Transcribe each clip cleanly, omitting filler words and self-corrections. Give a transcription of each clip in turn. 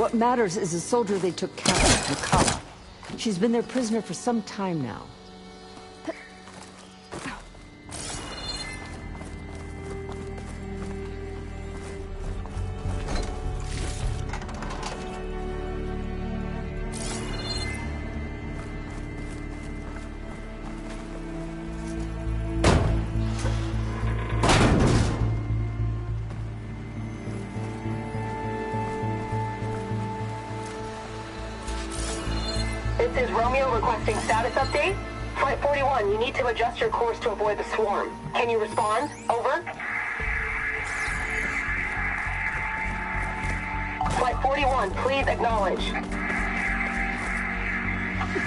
What matters is a soldier they took captive, Makala. She's been their prisoner for some time now. This is Romeo requesting status update. Flight 41, you need to adjust your course to avoid the swarm. Can you respond? Over. Flight 41, please acknowledge.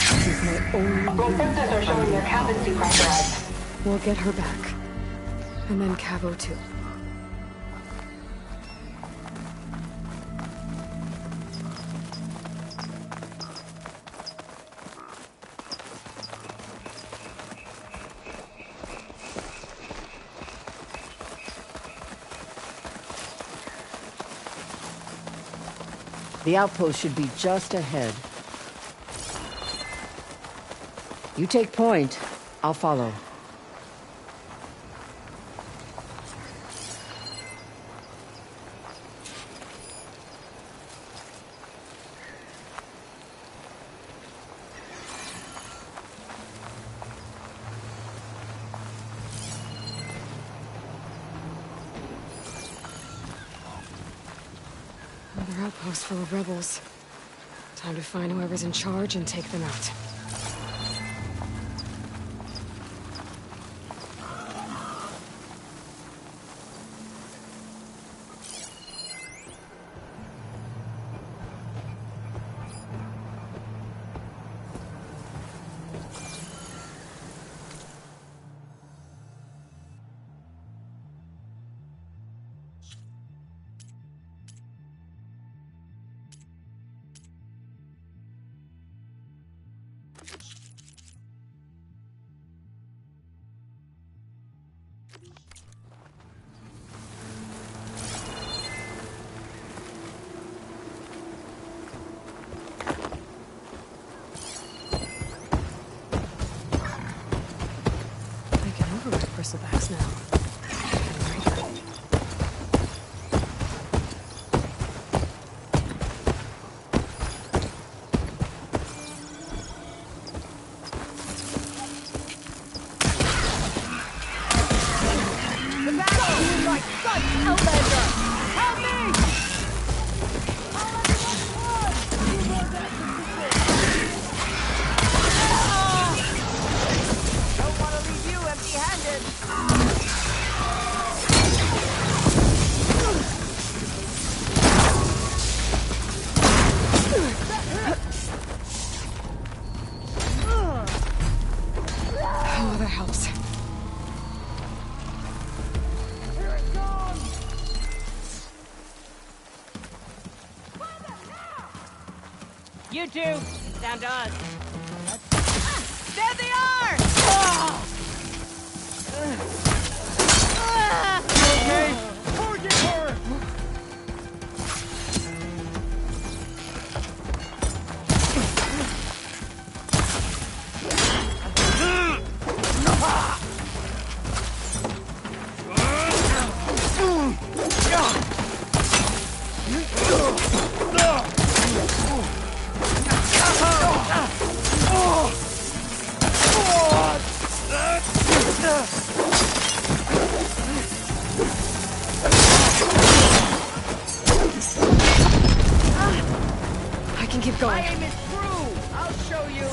She's my only... My sensors are showing your cabin depressurized. We'll get her back. And then Cavo too. The outpost should be just ahead. You take point. I'll follow. Another outpost full of rebels. Time to find whoever's in charge and take them out. Bristlebacks now. The battle is like such Outlander! Help me! All everyone don't want to leave you empty-handed! Oh, that helps. Here it comes! You two, down to us. There they are! Okay, target her! I can keep My going. aim is true! I'll show you!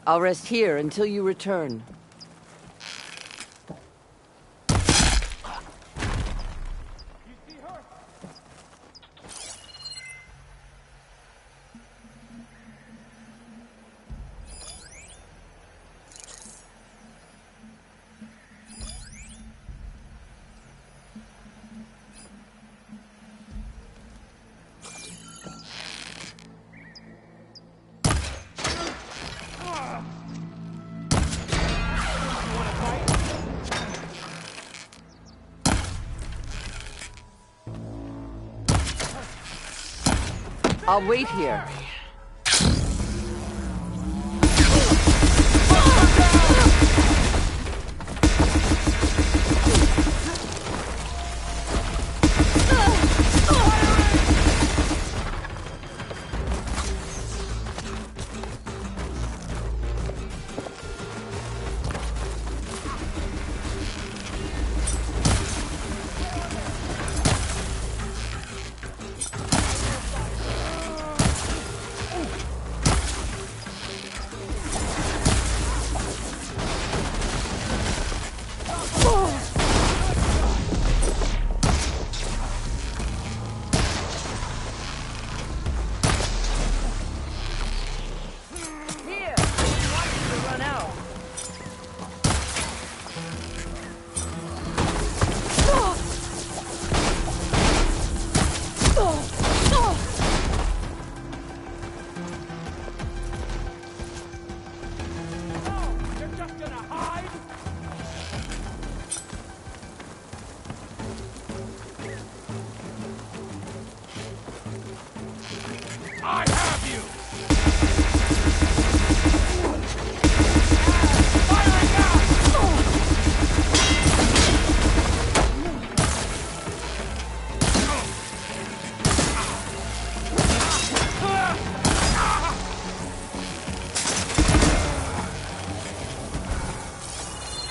I'll rest here until you return. I'll wait here.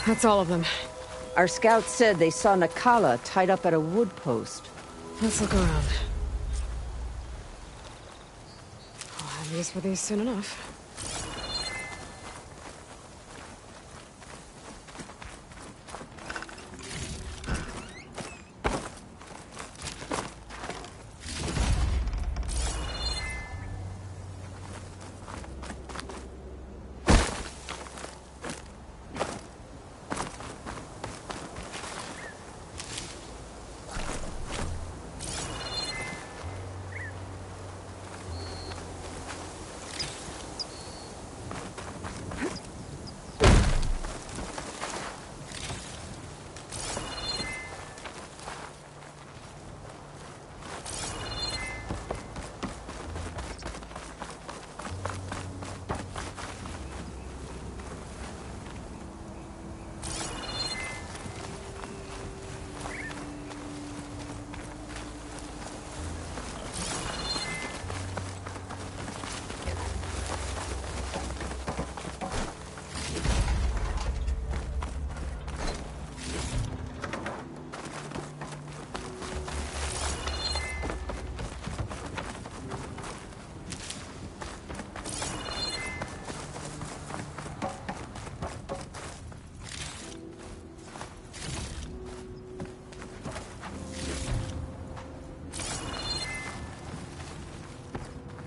That's all of them. Our scouts said they saw Nakala tied up at a wood post. Let's look around. I'll have use for these soon enough.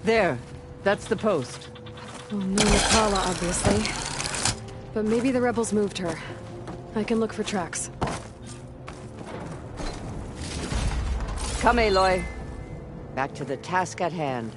There. That's the post. Oh, no Nakala, obviously. But maybe the rebels moved her. I can look for tracks. Come, Aloy. Back to the task at hand.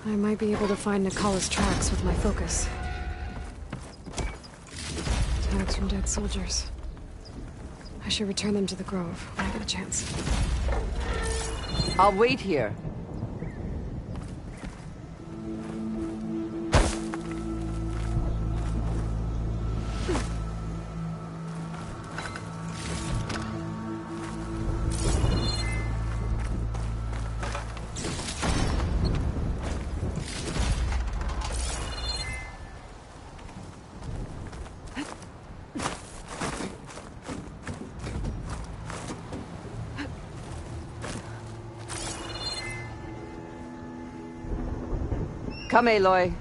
I might be able to find Nakala's tracks with my focus. Tags from dead soldiers. I should return them to the Grove when I get a chance. I'll wait here. Come, Aloy.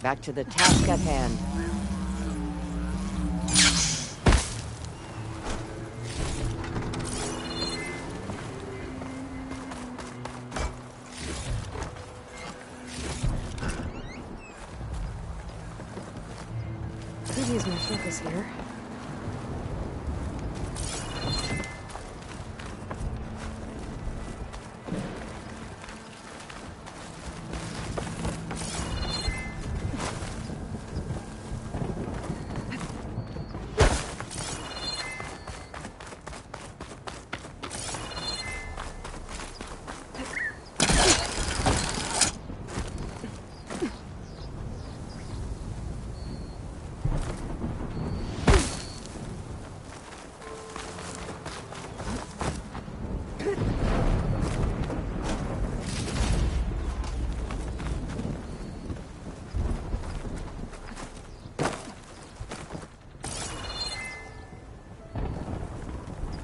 Back to the task at hand. Could use my focus here.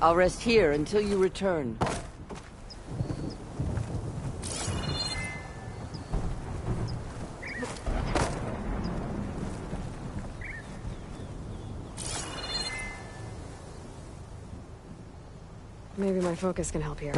I'll rest here until you return. Maybe my focus can help here.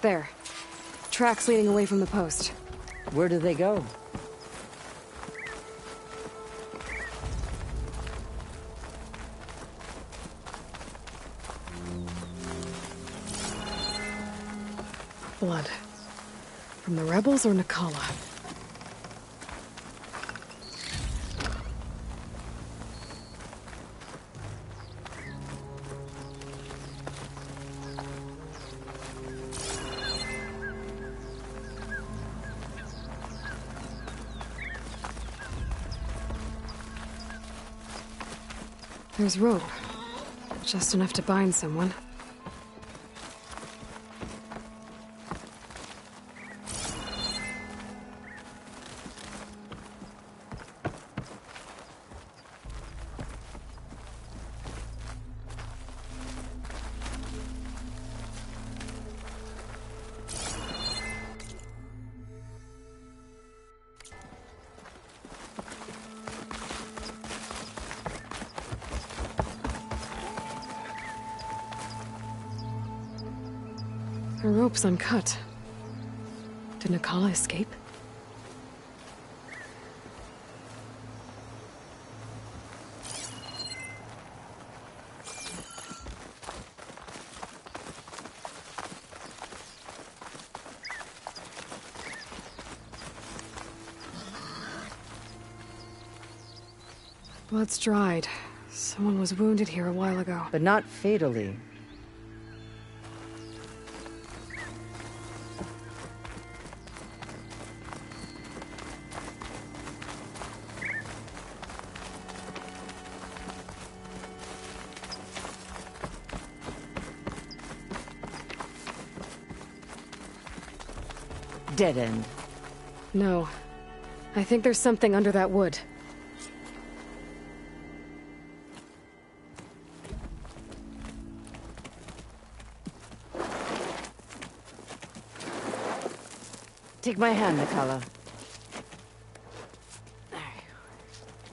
There. Tracks leading away from the post. Where do they go? Blood. From the rebels or Nakala? There's rope. Just enough to bind someone. The rope's uncut. Did Nakala escape? Blood's dried. Someone was wounded here a while ago. But not fatally. Dead end. No. I think there's something under that wood. Take my hand, Nakala.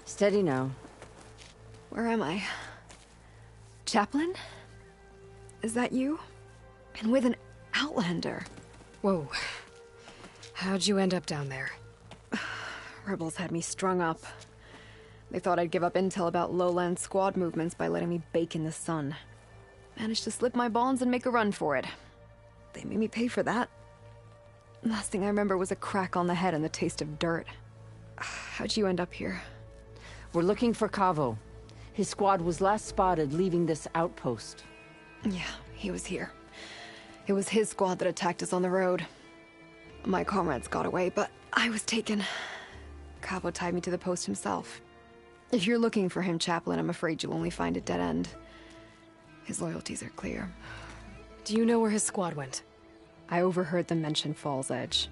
Steady now. Where am I? Chaplain? Is that you? And with an Outlander. Whoa. How'd you end up down there? Rebels had me strung up. They thought I'd give up intel about lowland squad movements by letting me bake in the sun. Managed to slip my bonds and make a run for it. They made me pay for that. Last thing I remember was a crack on the head and the taste of dirt. How'd you end up here? We're looking for Cavo. His squad was last spotted leaving this outpost. Yeah, he was here. It was his squad that attacked us on the road. My comrades got away, but I was taken. Cavo tied me to the post himself. If you're looking for him, Chaplain, I'm afraid you'll only find a dead end. His loyalties are clear. Do you know where his squad went? I overheard them mention Fall's Edge.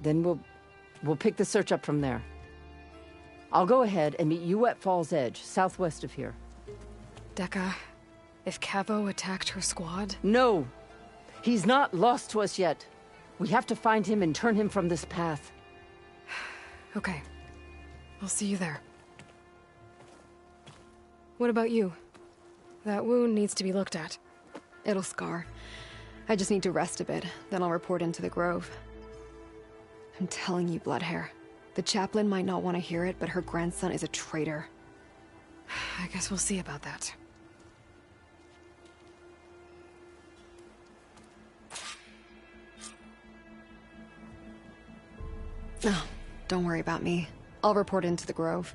Then we'll pick the search up from there. I'll go ahead and meet you at Fall's Edge, southwest of here. Dekka, if Cavo attacked her squad... No! He's not lost to us yet. We have to find him and turn him from this path. Okay. I'll see you there. What about you? That wound needs to be looked at. It'll scar. I just need to rest a bit, then I'll report into the Grove. I'm telling you, Bloodhair. The chaplain might not want to hear it, but her grandson is a traitor. I guess we'll see about that. No, don't worry about me. I'll report into the Grove.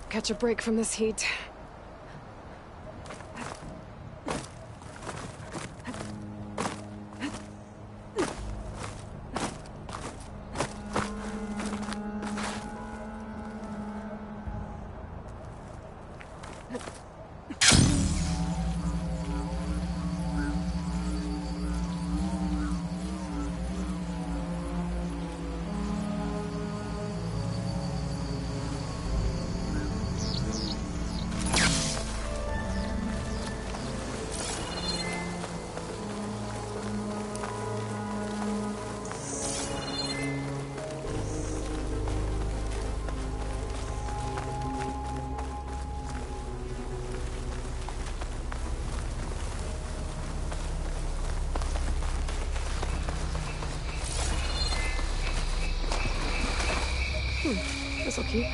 Catch a break from this heat. This'll keep.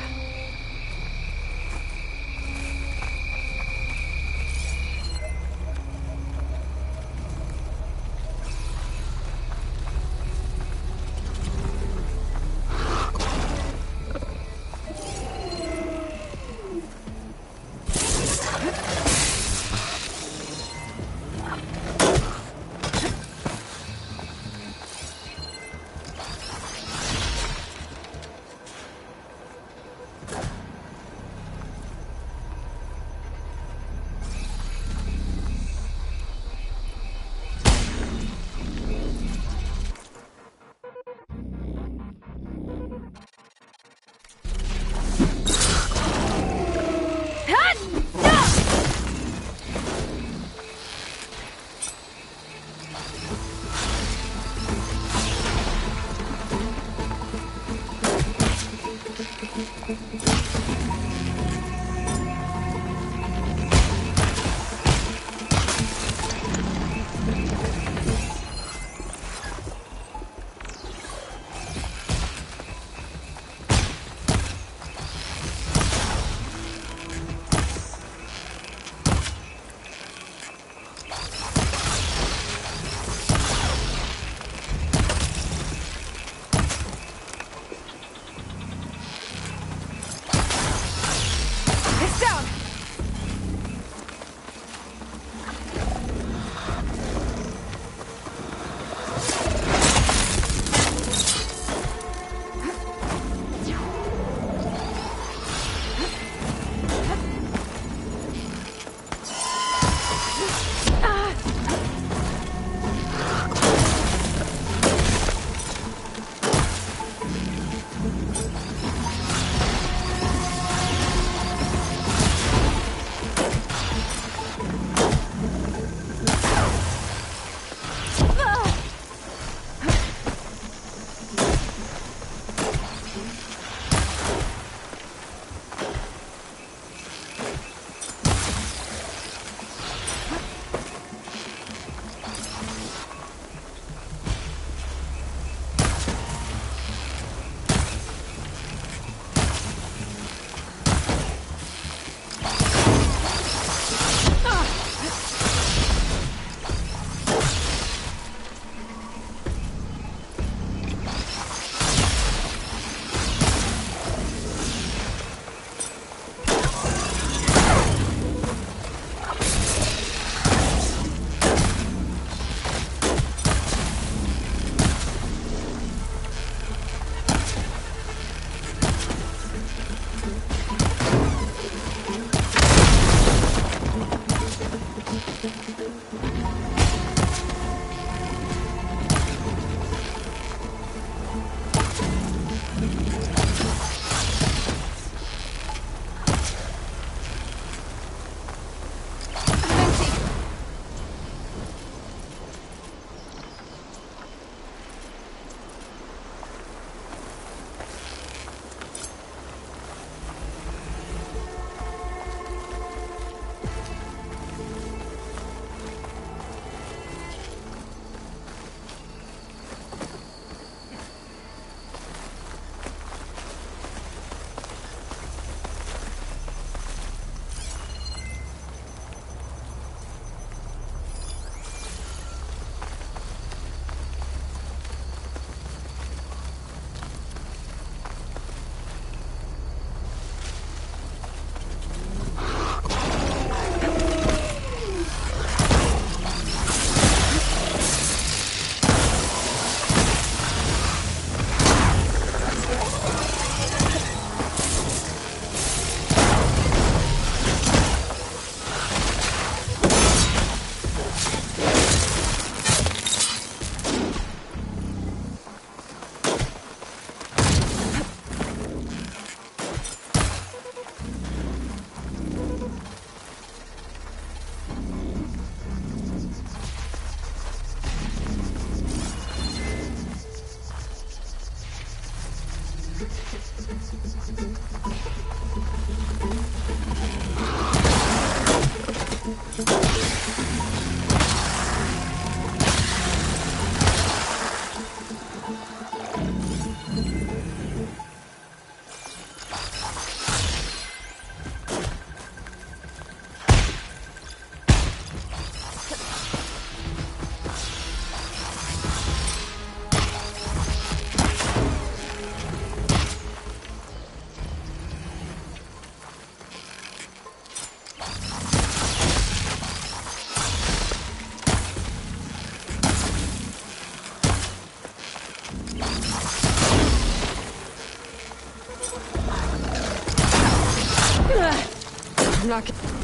I'm not gonna...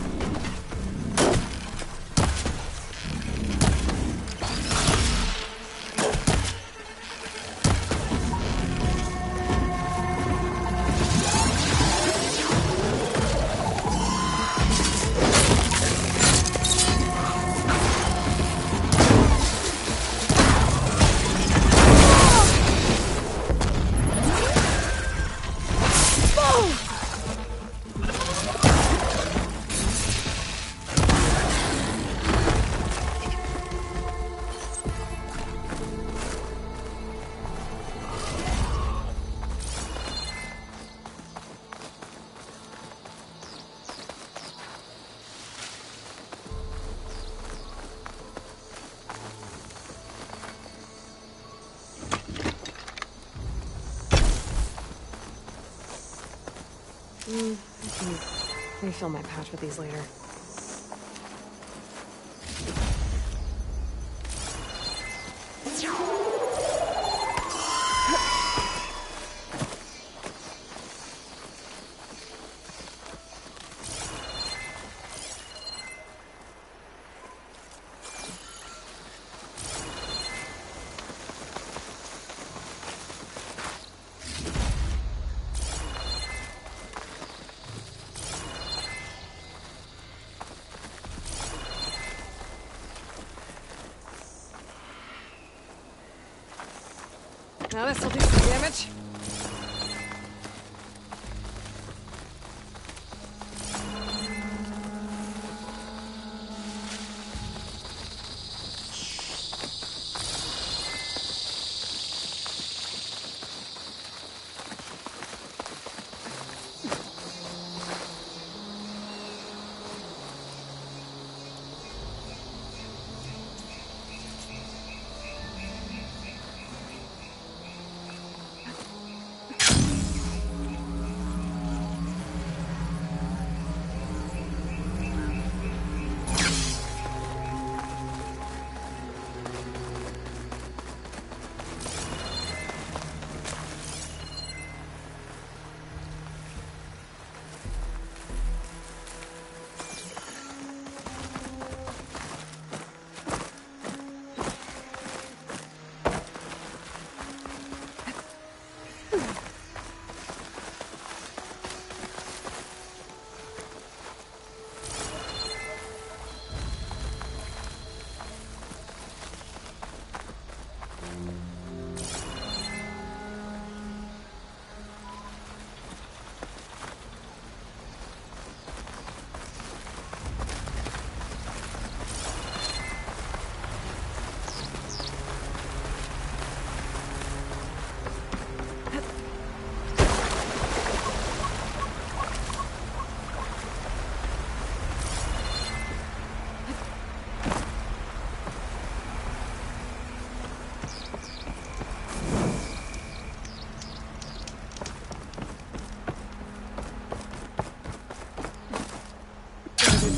I can refill my pouch with these later. Now this'll do some damage.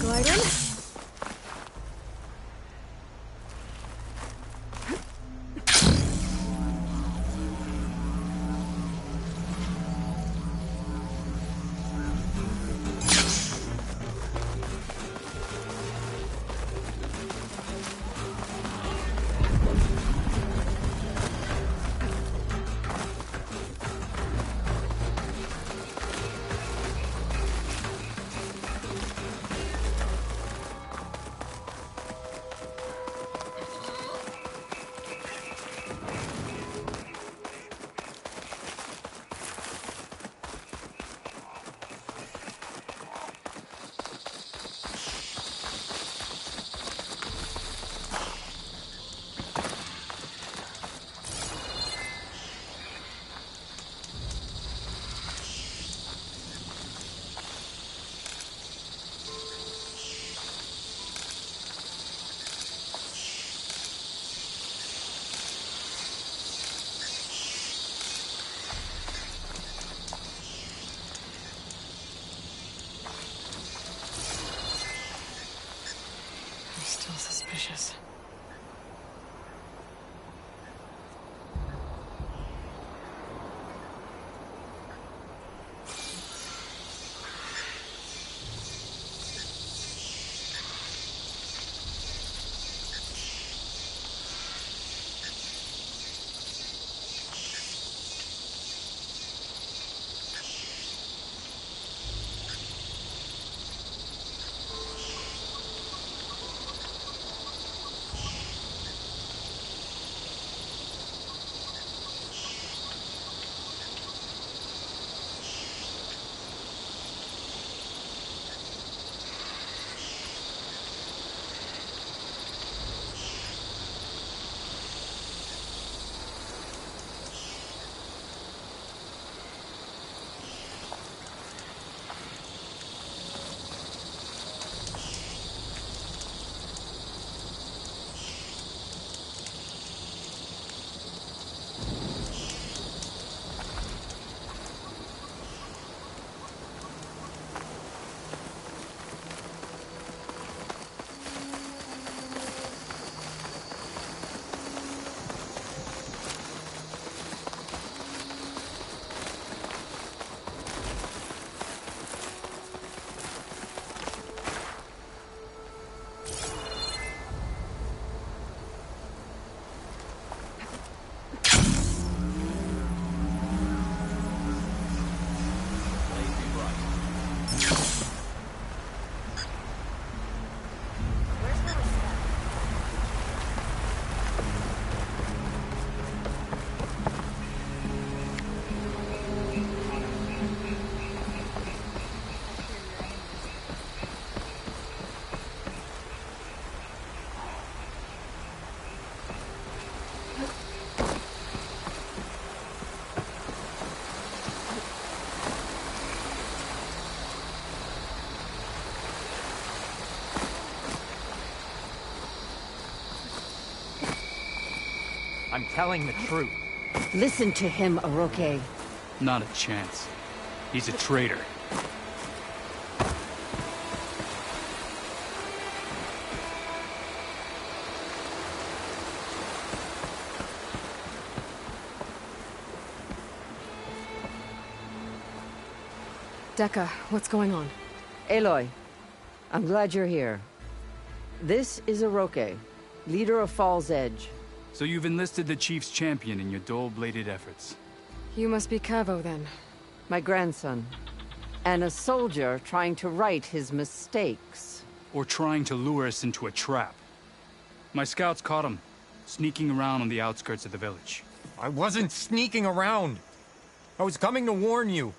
Glide in. Still suspicious. I'm telling the truth. Listen to him, Oroke. Not a chance. He's a traitor. Decca, what's going on? Aloy, I'm glad you're here. This is Oroke, leader of Fall's Edge. So you've enlisted the Chief's champion in your dull-bladed efforts. You must be Cavo, then. My grandson. And a soldier trying to right his mistakes. Or trying to lure us into a trap. My scouts caught him, sneaking around on the outskirts of the village. I wasn't sneaking around. I was coming to warn you.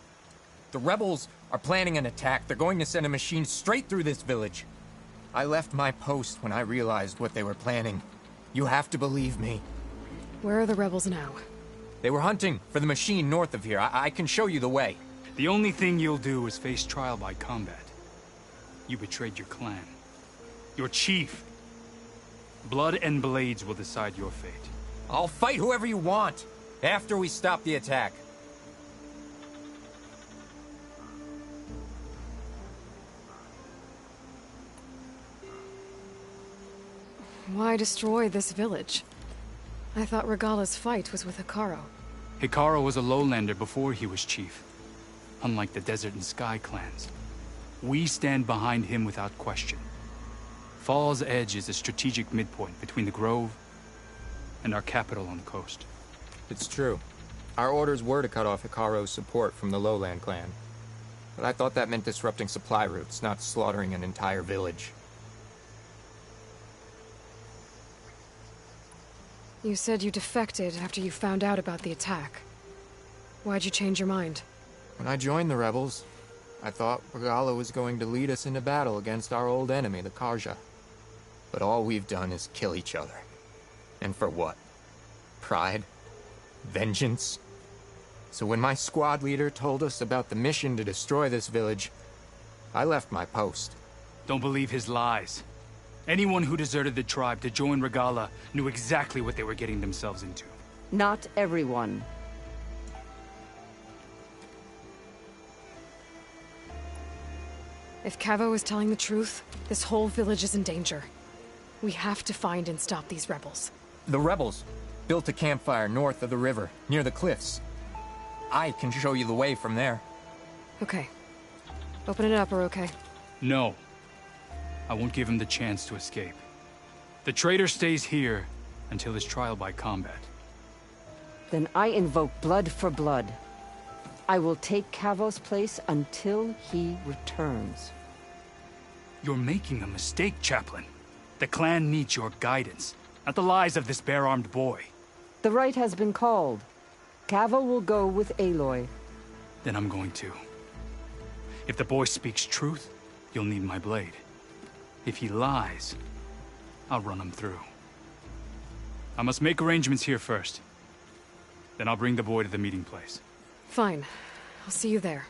The rebels are planning an attack. They're going to send a machine straight through this village. I left my post when I realized what they were planning. You have to believe me. Where are the rebels now? They were hunting for the machine north of here. I can show you the way. The only thing you'll do is face trial by combat. You betrayed your clan. Your chief. Blood and blades will decide your fate. I'll fight whoever you want, after we stop the attack. Why destroy this village? I thought Regala's fight was with Hikaru. Hikaru was a lowlander before he was chief. Unlike the Desert and Sky clans. We stand behind him without question. Fall's Edge is a strategic midpoint between the Grove and our capital on the coast. It's true. Our orders were to cut off Hikaru's support from the Lowland clan. But I thought that meant disrupting supply routes, not slaughtering an entire village. You said you defected after you found out about the attack. Why'd you change your mind? When I joined the rebels, I thought Regala was going to lead us into battle against our old enemy, the Karja. But all we've done is kill each other. And for what? Pride? Vengeance? So when my squad leader told us about the mission to destroy this village, I left my post. Don't believe his lies. Anyone who deserted the tribe to join Regala knew exactly what they were getting themselves into. Not everyone. If Cavo is telling the truth, this whole village is in danger. We have to find and stop these rebels. The rebels built a campfire north of the river, near the cliffs. I can show you the way from there. Okay. Open it up, Oroke. No. I won't give him the chance to escape. The traitor stays here until his trial by combat. Then I invoke blood for blood. I will take Cavo's place until he returns. You're making a mistake, Chaplain. The clan needs your guidance, not the lies of this bare-armed boy. The right has been called. Cavo will go with Aloy. Then I'm going to. If the boy speaks truth, you'll need my blade. If he lies, I'll run him through. I must make arrangements here first. Then I'll bring the boy to the meeting place. Fine. I'll see you there.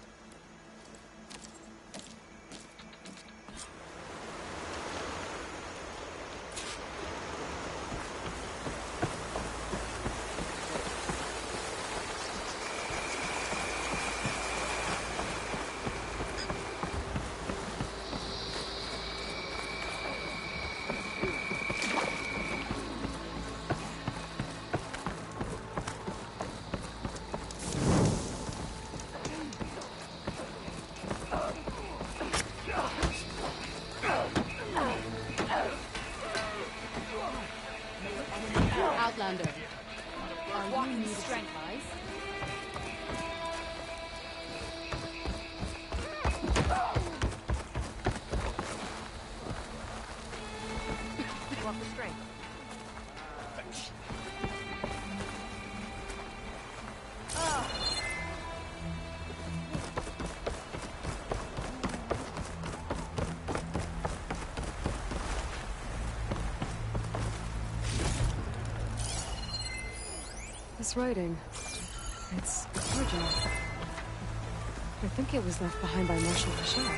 Outlander. Our walking strength lies. Walk with strength. This writing, it's original. I think it was left behind by Marshal Bashar.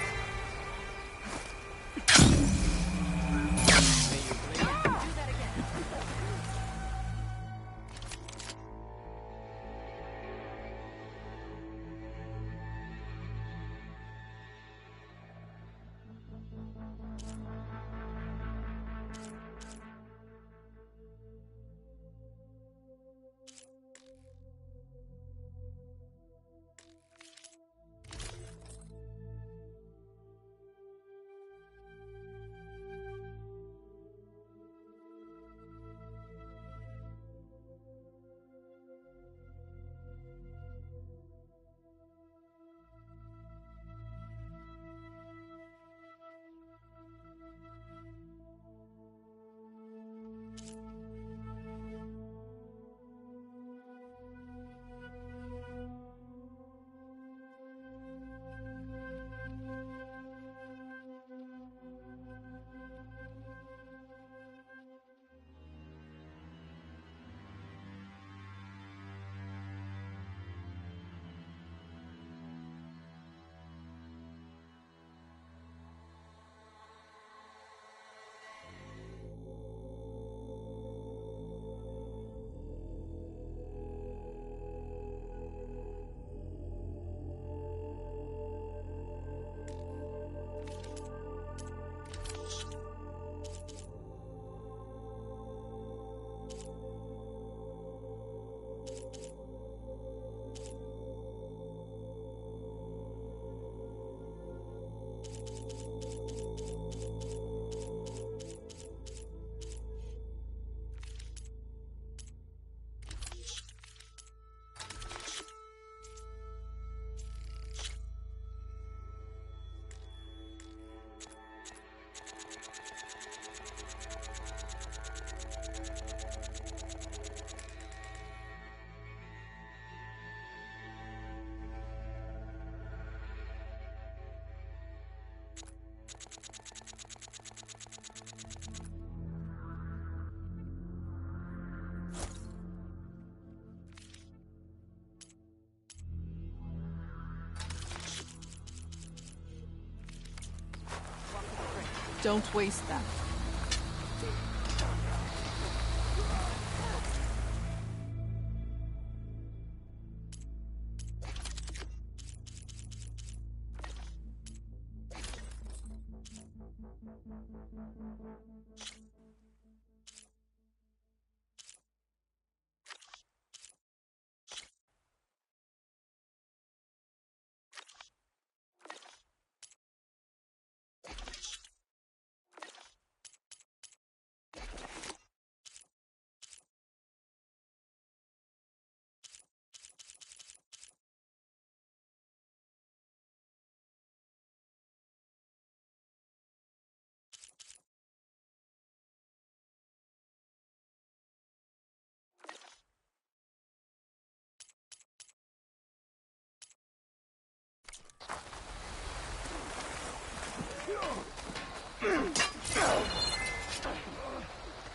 Don't waste that.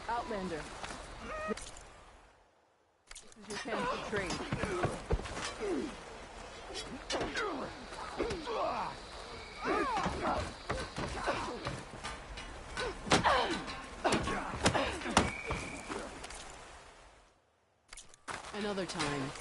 Outlander. This is your chance to trade. Another time.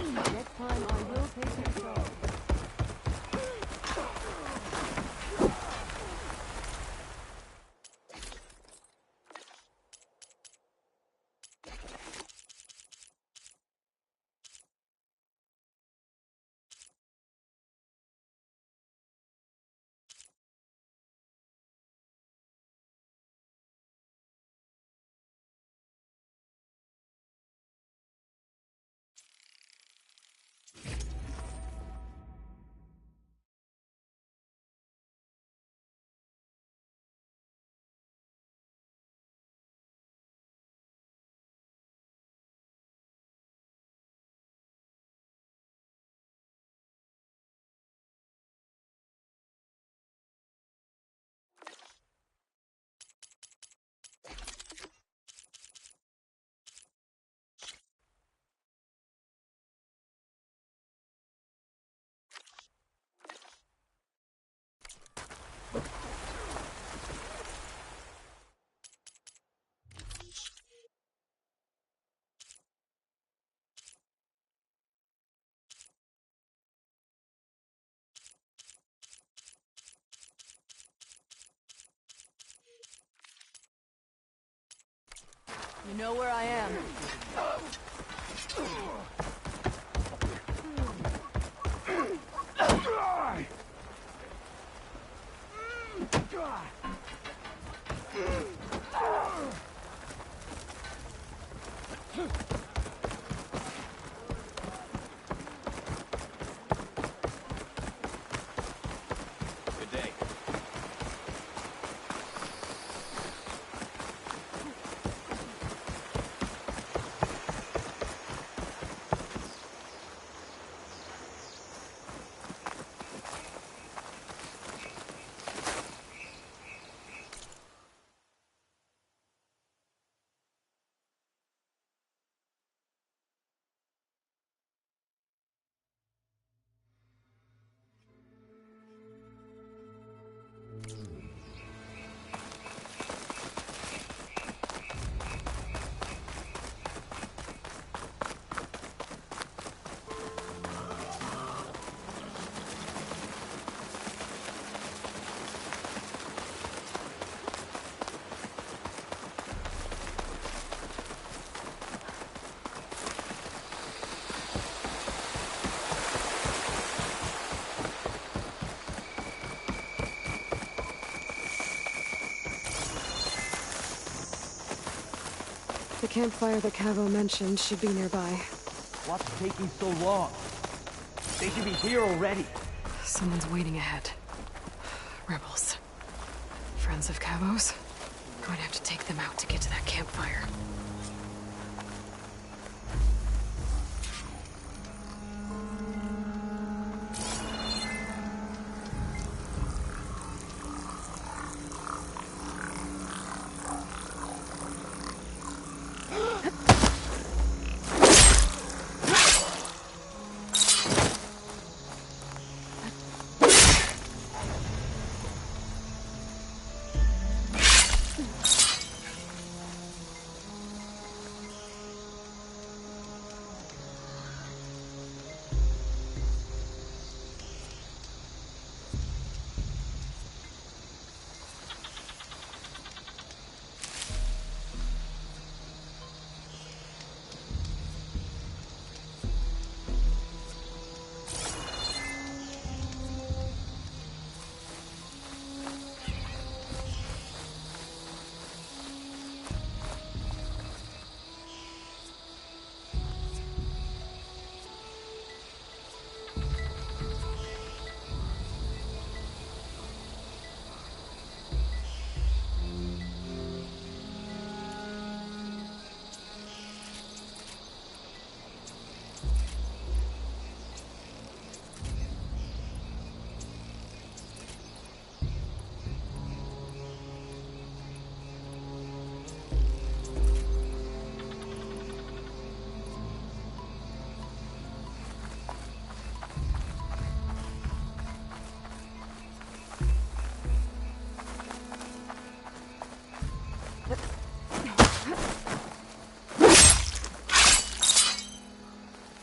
Next time I will take your soul. You know where I am. Good day. The campfire that Cavo mentioned should be nearby. What's taking so long? They should be here already. Someone's waiting ahead. Rebels. Friends of Cavo's? Going to have to take them out to get to that campfire.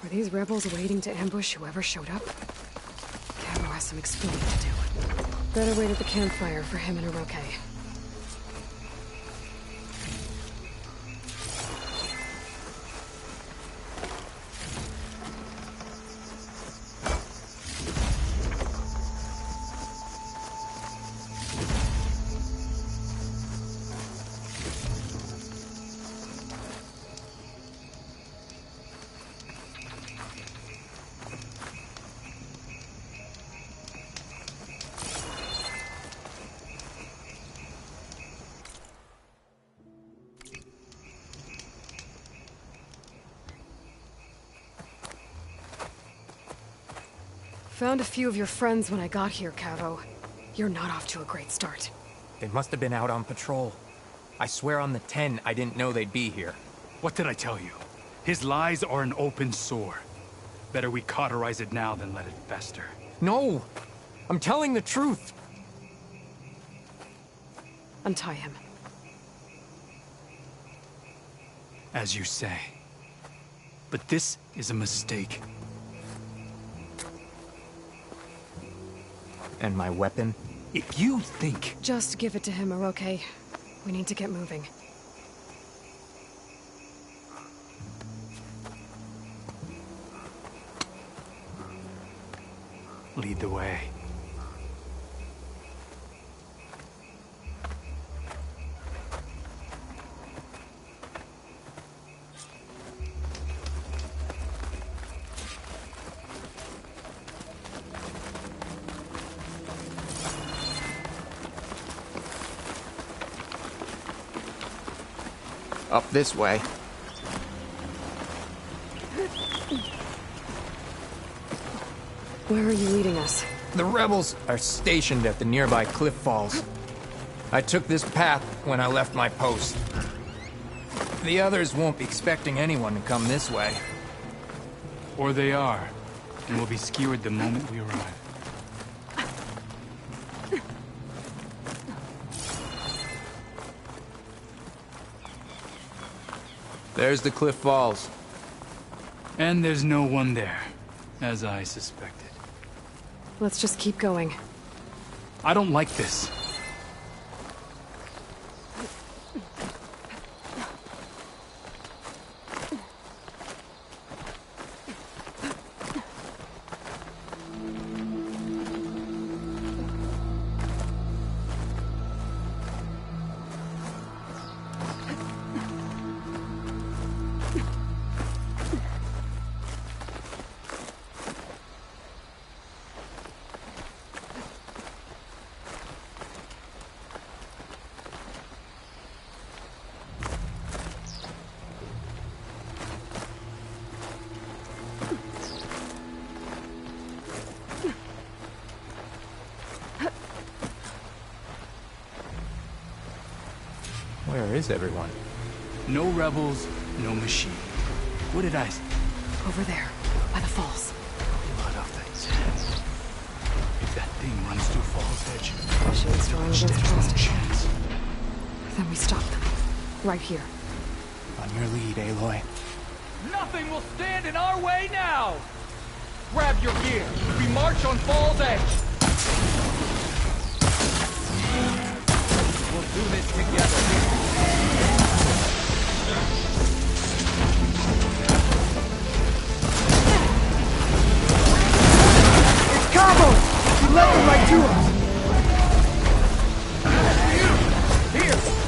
Were these rebels waiting to ambush whoever showed up? Cavo has some explaining to do. Better wait at the campfire for him and Hiroke. Found a few of your friends when I got here, Cavo. You're not off to a great start. They must have been out on patrol. I swear on the 10, I didn't know they'd be here. What did I tell you? His lies are an open sore. Better we cauterize it now than let it fester. No! I'm telling the truth! Untie him. As you say. But this is a mistake. And my weapon? If you think... Just give it to him, Hiroke. We need to get moving. Lead the way. Up this way. Where are you leading us? The rebels are stationed at the nearby cliff falls. I took this path when I left my post. The others won't be expecting anyone to come this way. Or they are, and will be skewered the moment we arrive. There's the cliff falls. And there's no one there, as I suspected. Let's just keep going. I don't like this. Where is everyone? No rebels, no machine. What did I say? Over there, by the falls. Blood off that tent. If that thing runs through Fall's Edge, Shade strong stand against strong frost. chance. Then we stop them. Right here. On your lead, Aloy. Nothing will stand in our way now! Grab your gear. We march on Fall's Edge. We'll do this together. Combo! He led them right to us! Here!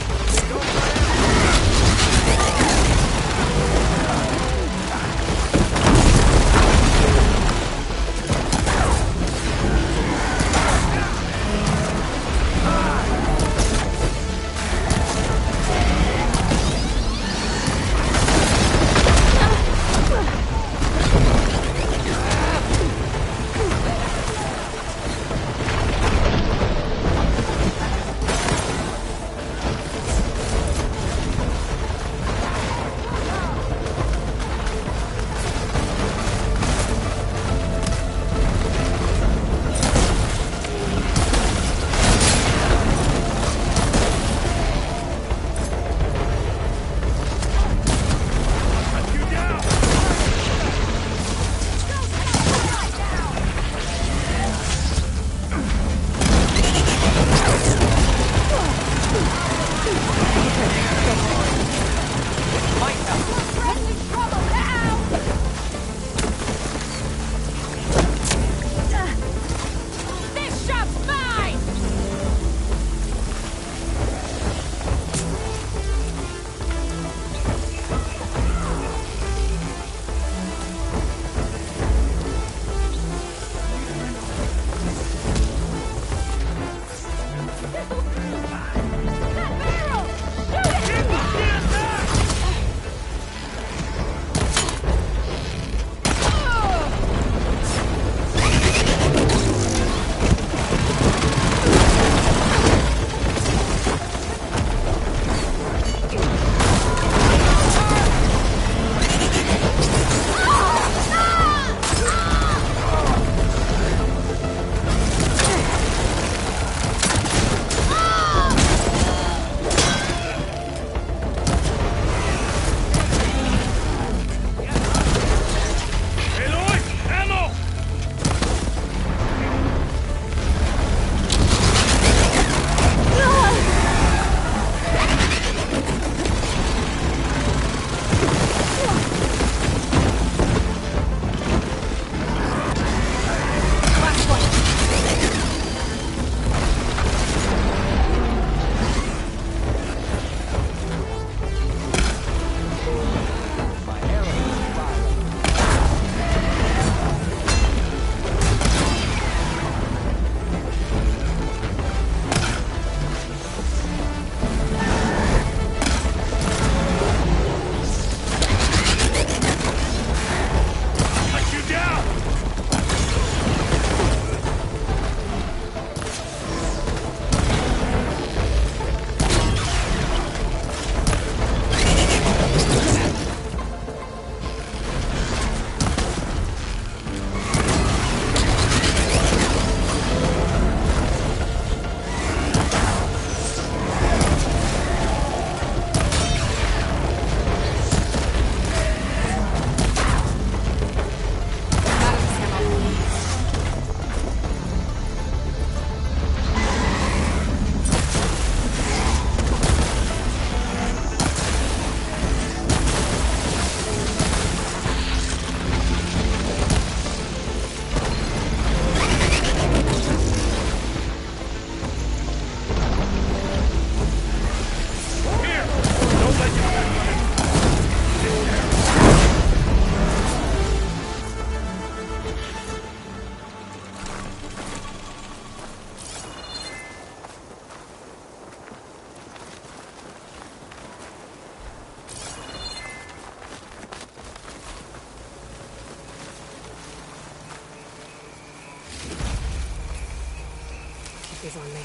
Keep these on me.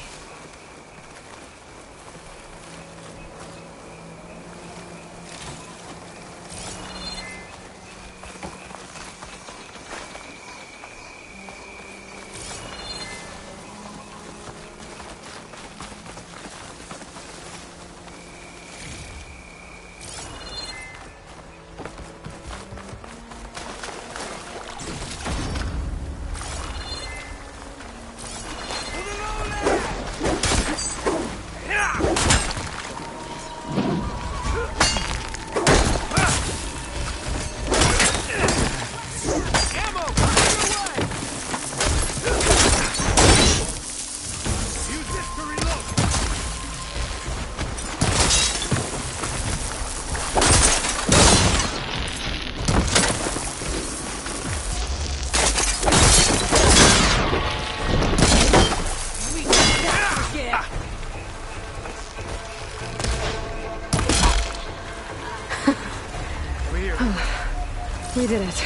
did it.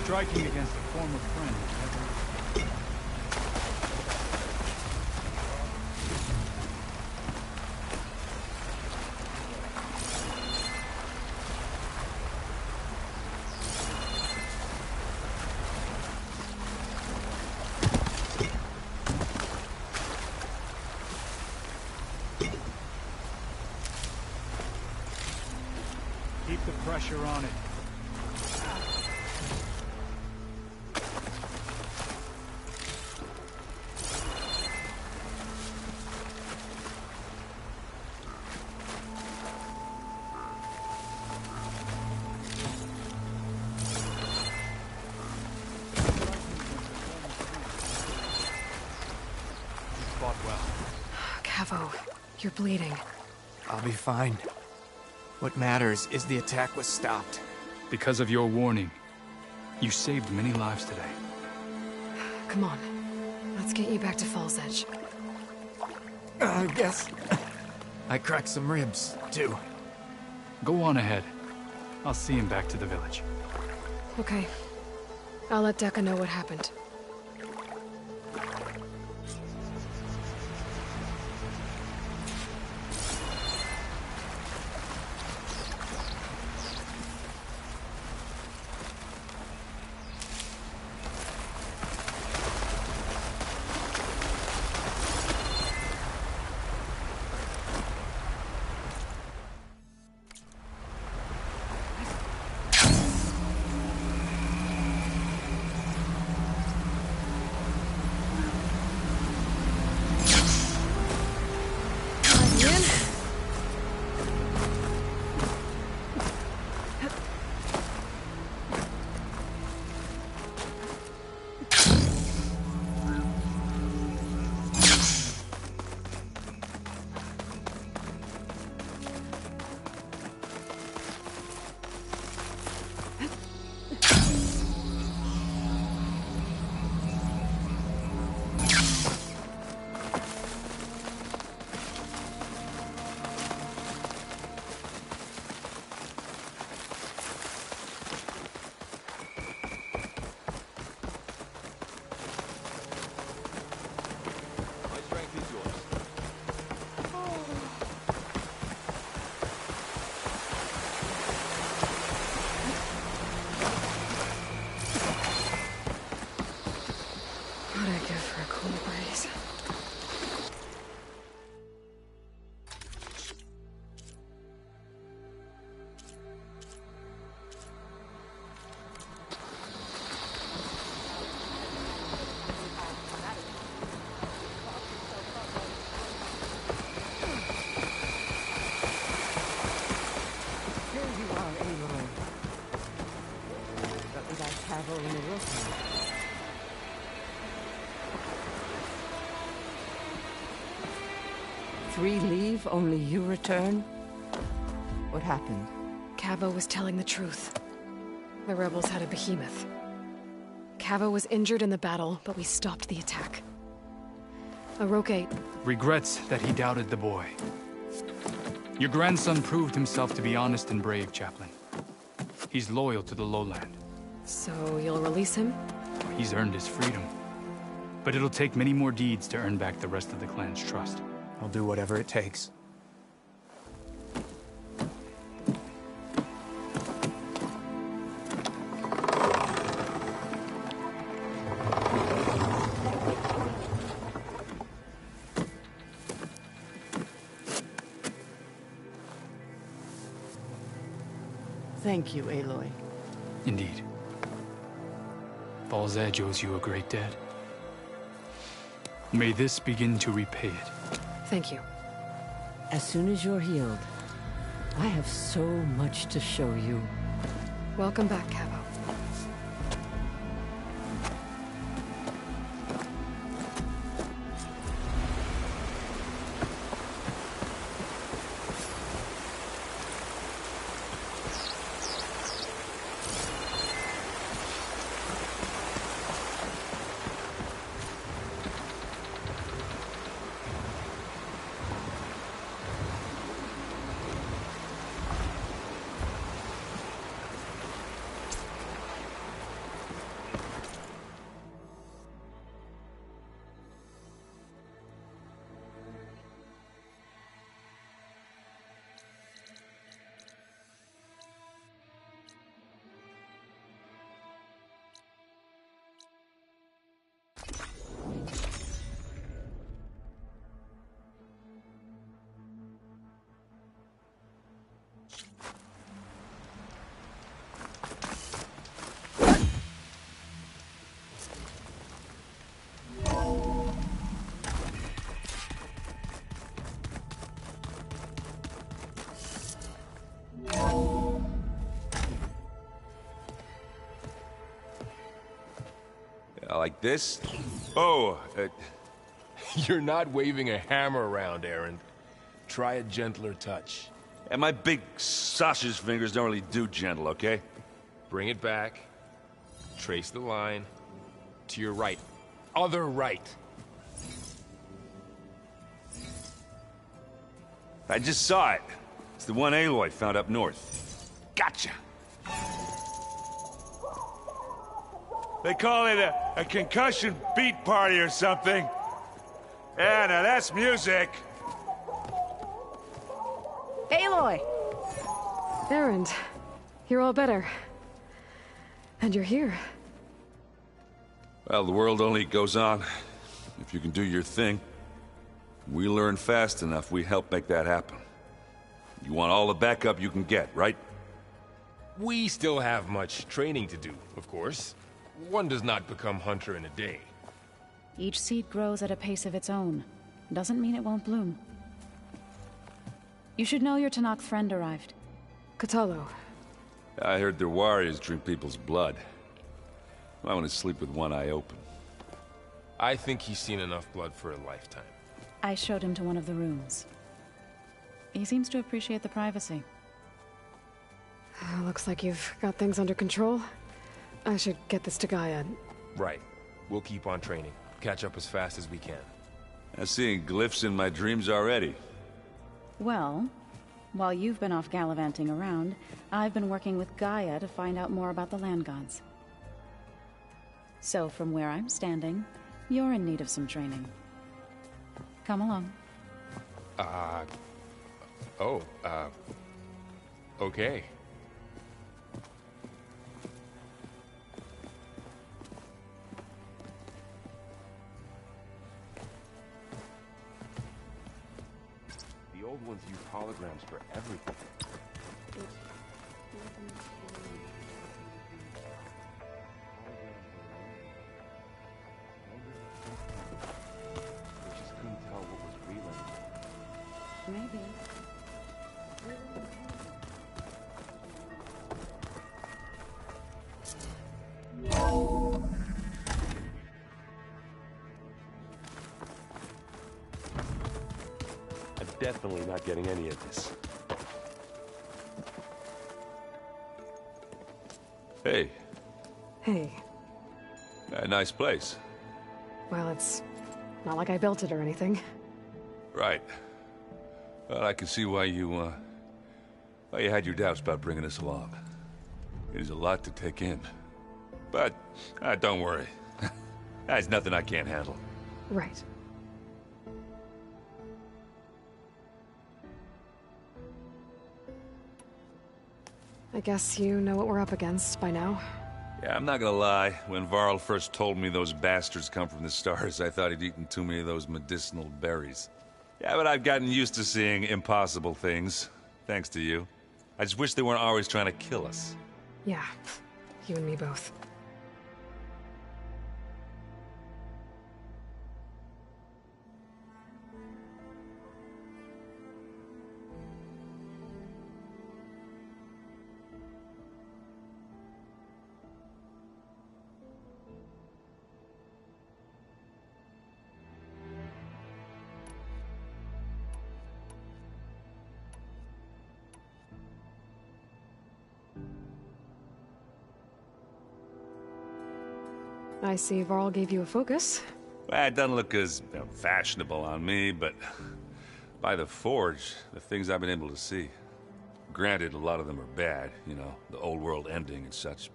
Striking against a former friend. Keep the pressure on it. Cavo, you're bleeding. I'll be fine. What matters is the attack was stopped. Because of your warning, you saved many lives today. Come on. Let's get you back to Falls Edge. I guess I cracked some ribs, too. Go on ahead. I'll see him back to the village. Okay. I'll let Decca know what happened. What'd I give for a cool breeze? Here you are, Aloy. But without Cavo and the Wilson. Three leave, only you return? What happened? Cavo was telling the truth. The rebels had a behemoth. Cavo was injured in the battle, but we stopped the attack. Aroke... Regrets that he doubted the boy. Your grandson proved himself to be honest and brave, Chaplain. He's loyal to the lowland. So you'll release him? He's earned his freedom. But it'll take many more deeds to earn back the rest of the clan's trust. I'll do whatever it takes. Thank you, Aloy. Indeed. Falls Edge owes you a great debt. May this begin to repay it. Thank you. As soon as you're healed, I have so much to show you. Welcome back, Cavo. Like this? Oh, You're not waving a hammer around, Aaron. Try a gentler touch. and my big sausage fingers don't really do gentle, okay? Bring it back. Trace the line. To your right. Other right. I just saw it. It's the one Aloy found up north. Gotcha! They call it a concussion beat party or something. Yeah, now that's music. Aloy! Erend, you're all better. And you're here. Well, the world only goes on if you can do your thing. We learn fast enough, we help make that happen. You want all the backup you can get, right? We still have much training to do, of course. One does not become hunter in a day. Each seed grows at a pace of its own. Doesn't mean it won't bloom. You should know your Tanakh friend arrived. Katalo. I heard their warriors drink people's blood. I want to sleep with one eye open. I think he's seen enough blood for a lifetime. I showed him to one of the rooms. He seems to appreciate the privacy. Looks like you've got things under control. I should get this to Gaia. Right. We'll keep on training. Catch up as fast as we can. I'm seeing glyphs in my dreams already. Well, while you've been off gallivanting around, I've been working with Gaia to find out more about the land gods. So from where I'm standing, you're in need of some training. Come along. Okay. The old ones use holograms for everything. They just couldn't tell what was real anymore. Maybe. I'm definitely not getting any of this. Hey, Hey. A nice place. Well, it's not like I built it or anything. Right. Well, I can see why you had your doubts about bringing us along. It is a lot to take in. But, don't worry. There's nothing I can't handle. Right. I guess you know what we're up against by now. Yeah, I'm not gonna lie. When Varl first told me those bastards come from the stars, I thought he'd eaten too many of those medicinal berries. Yeah, but I've gotten used to seeing impossible things, thanks to you. I just wish they weren't always trying to kill us. Yeah, you and me both. I see Varl gave you a focus. Well, it doesn't look as fashionable on me, but by the Forge, the things I've been able to see. Granted, a lot of them are bad, you know, the old world ending and such.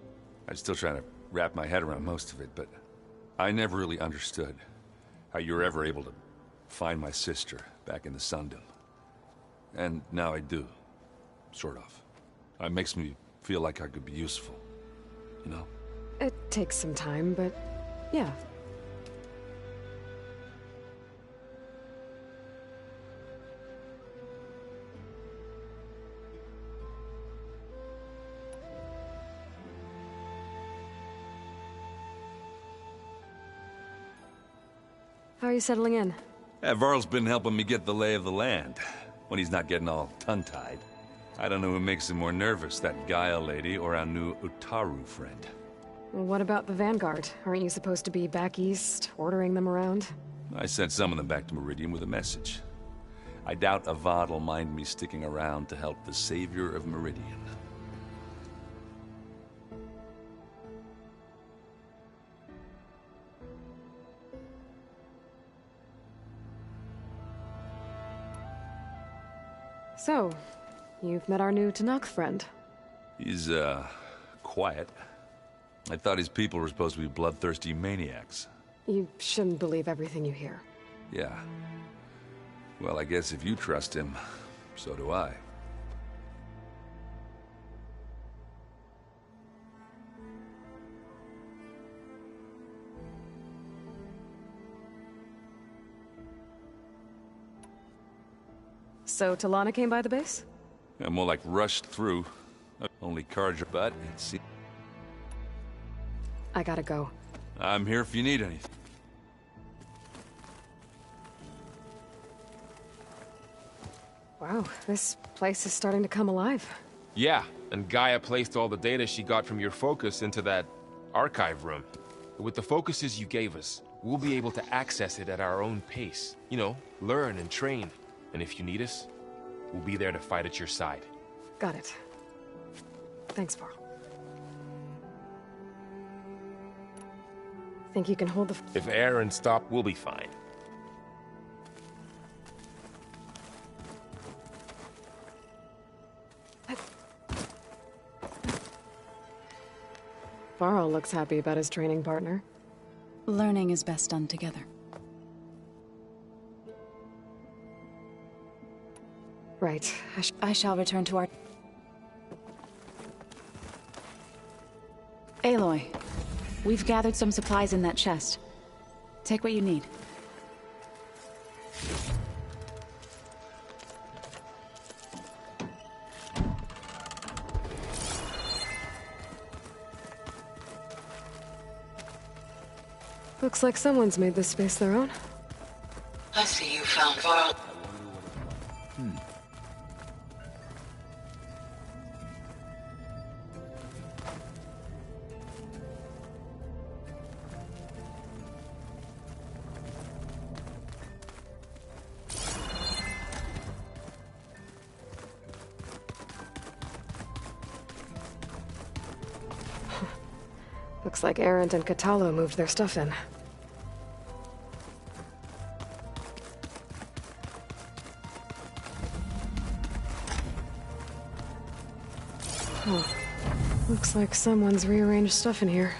I'm still trying to wrap my head around most of it, but I never really understood how you were ever able to find my sister back in the Sundom. And now I do, sort of. It makes me feel like I could be useful, you know? It takes some time, but yeah. How are you settling in? Yeah, Varl's been helping me get the lay of the land, when he's not getting all tongue-tied. I don't know who makes him more nervous, that Gaia lady or our new Utaru friend. What about the Vanguard? Aren't you supposed to be back east, ordering them around? I sent some of them back to Meridian with a message. I doubt Avad will mind me sticking around to help the savior of Meridian. So, you've met our new Tanakh friend. He's, quiet. I thought his people were supposed to be bloodthirsty maniacs. You shouldn't believe everything you hear. Yeah. Well, I guess if you trust him, so do I. So Talana came by the base? Yeah, more like rushed through. Only Karja, but it seems... I gotta go. I'm here if you need anything. Wow, this place is starting to come alive. Yeah, and Gaia placed all the data she got from your focus into that archive room. With the focuses you gave us, we'll be able to access it at our own pace. You know, learn and train. And if you need us, we'll be there to fight at your side. Got it. Thanks, Varl. Think you can hold the... If Aaron stopped, we'll be fine. Varl looks happy about his training partner. Learning is best done together. Right. I shall return to our... Aloy, we've gathered some supplies in that chest. Take what you need. Looks like someone's made this space their own. I see you found Varl. Looks Looks like Arendt and Catalo moved their stuff in. Oh, looks like someone's rearranged stuff in here.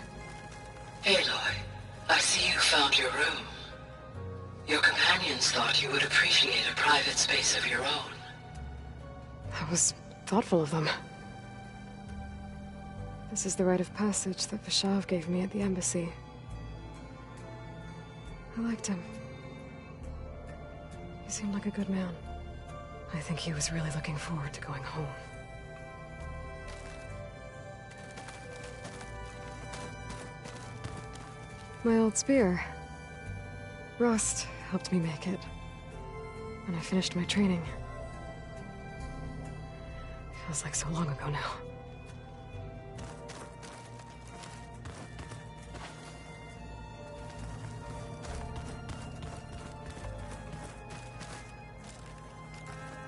Aloy, I see you found your room. Your companions thought you would appreciate a private space of your own. That was thoughtful of them. This is the rite of passage that Vashav gave me at the embassy. I liked him. He seemed like a good man. I think he was really looking forward to going home. My old spear. Rust helped me make it. When I finished my training. Feels like so long ago now.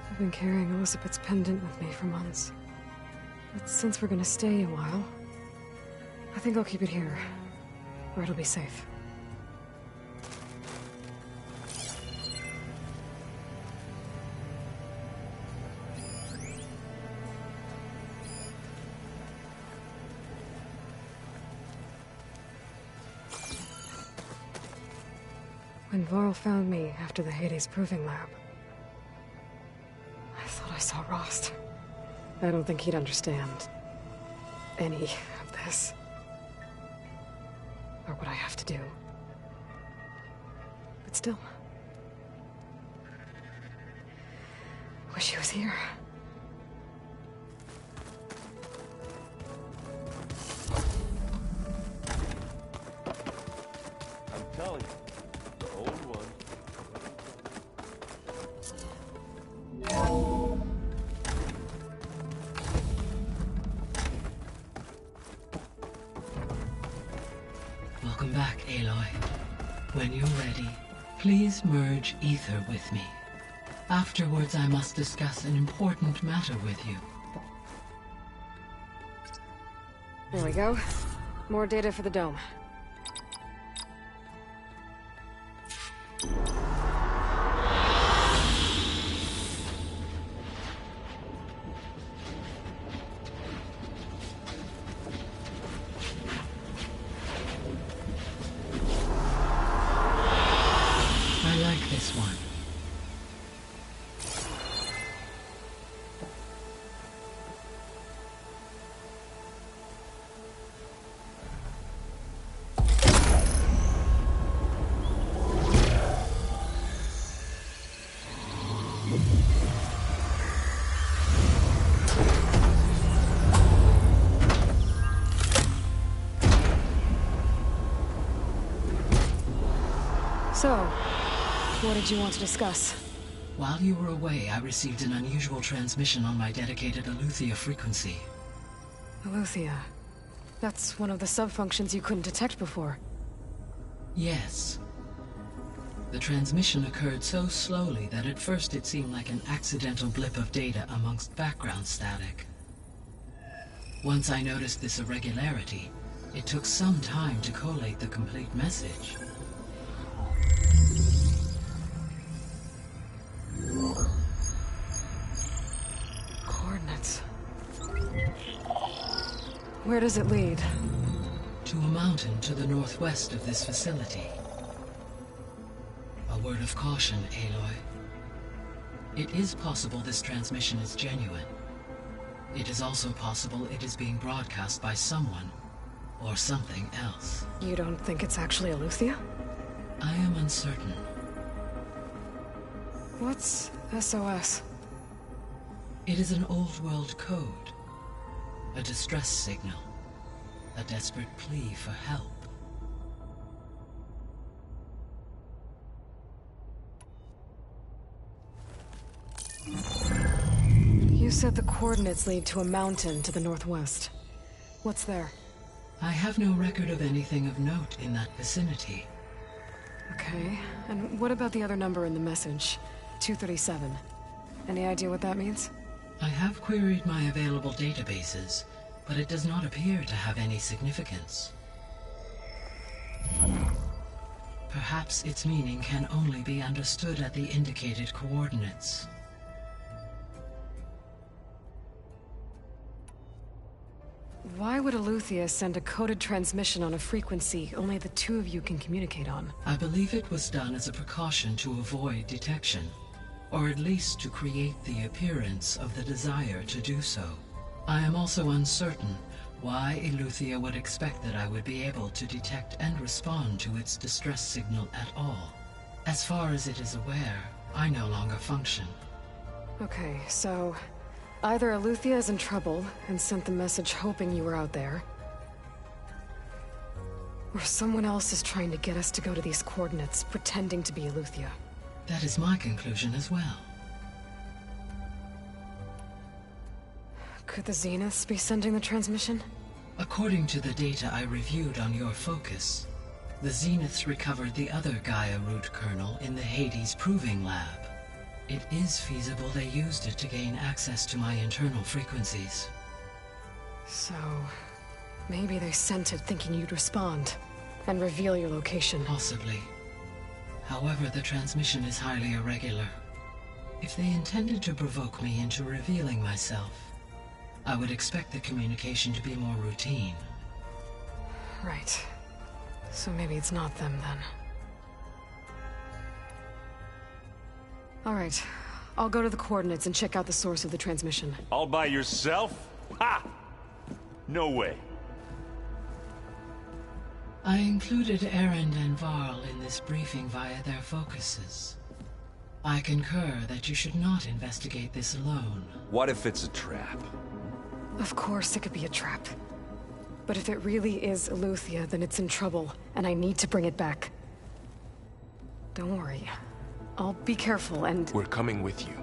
I've been carrying Elizabeth's pendant with me for months. But since we're gonna stay a while, I think I'll keep it here, where it'll be safe. When Varl found me after the Hades Proving Lab, I thought I saw Rost. I don't think he'd understand any of this. Or what I have to do. But still. I wish he was here. I'm telling you. Welcome back, Aloy. When you're ready, please merge ether with me. Afterwards, I must discuss an important matter with you. There we go. More data for the dome. So, what did you want to discuss? While you were away, I received an unusual transmission on my dedicated Aletheia frequency. Aletheia? That's one of the sub-functions you couldn't detect before. Yes. The transmission occurred so slowly that at first it seemed like an accidental blip of data amongst background static. Once I noticed this irregularity, it took some time to collate the complete message. Coordinates. Where does it lead? To a mountain to the northwest of this facility. A word of caution, Aloy. It is possible this transmission is genuine. It is also possible it is being broadcast by someone or something else. You don't think it's actually Aletheia? I am uncertain. What's SOS? It is an old-world code. A distress signal. A desperate plea for help. You said the coordinates lead to a mountain to the northwest. What's there? I have no record of anything of note in that vicinity. Okay, and what about the other number in the message? 237. Any idea what that means? I have queried my available databases, but it does not appear to have any significance. Perhaps its meaning can only be understood at the indicated coordinates. Why would Eleuthia send a coded transmission on a frequency only the two of you can communicate on? I believe it was done as a precaution to avoid detection, or at least to create the appearance of the desire to do so. I am also uncertain why Eleuthia would expect that I would be able to detect and respond to its distress signal at all. As far as it is aware, I no longer function. Okay, so either Eleuthia is in trouble and sent the message hoping you were out there, or someone else is trying to get us to go to these coordinates, pretending to be Eleuthia. That is my conclusion as well. Could the Zeniths be sending the transmission? According to the data I reviewed on your focus, the Zeniths recovered the other Gaia root kernel in the Hades Proving Lab. It is feasible they used it to gain access to my internal frequencies. So, maybe they sent it thinking you'd respond and reveal your location. Possibly. However, the transmission is highly irregular. If they intended to provoke me into revealing myself, I would expect the communication to be more routine. Right. So maybe it's not them, then. All right. I'll go to the coordinates and check out the source of the transmission. All by yourself? Ha! No way. I included Erend and Varl in this briefing via their focuses. I concur that you should not investigate this alone. What if it's a trap? Of course it could be a trap. But if it really is Eleuthia, then it's in trouble, and I need to bring it back. Don't worry. I'll be careful and... We're coming with you.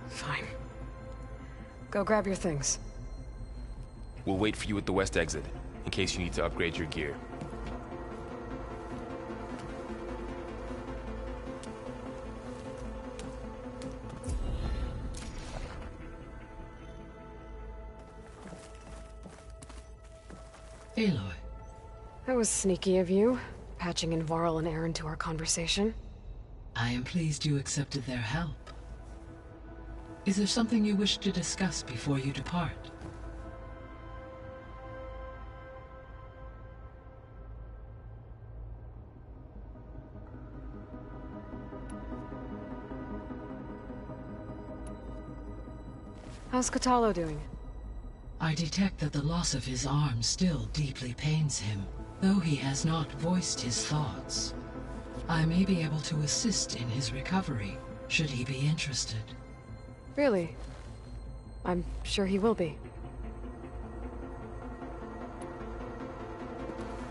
Fine. Go grab your things. We'll wait for you at the west exit, in case you need to upgrade your gear. Aloy. That was sneaky of you, patching in Varl and Erend to our conversation. I am pleased you accepted their help. Is there something you wish to discuss before you depart? How's Katalo doing? I detect that the loss of his arm still deeply pains him, though he has not voiced his thoughts. I may be able to assist in his recovery, should he be interested. Really? I'm sure he will be.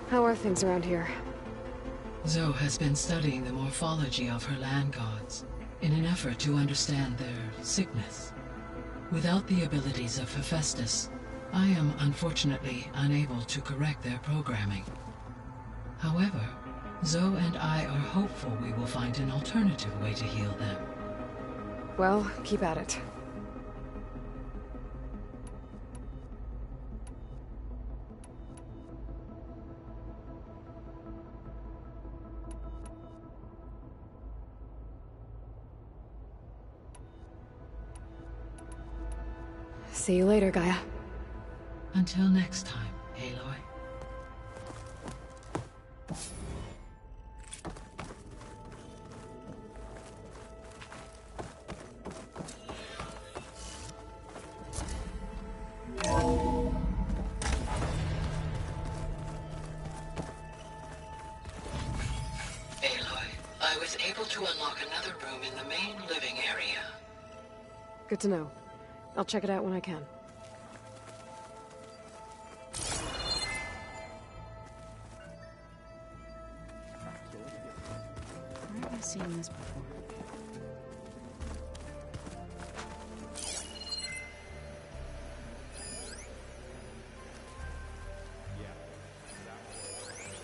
How are things around here? Zoe has been studying the morphology of her land gods, in an effort to understand their sickness. Without the abilities of Hephaestus, I am unfortunately unable to correct their programming. However, Zoe and I are hopeful we will find an alternative way to heal them. Well, keep at it. See you later, Gaia. Until next time, Aloy. I was able to unlock another room in the main living area. Good to know. I'll check it out when I can. Where have I seen this before?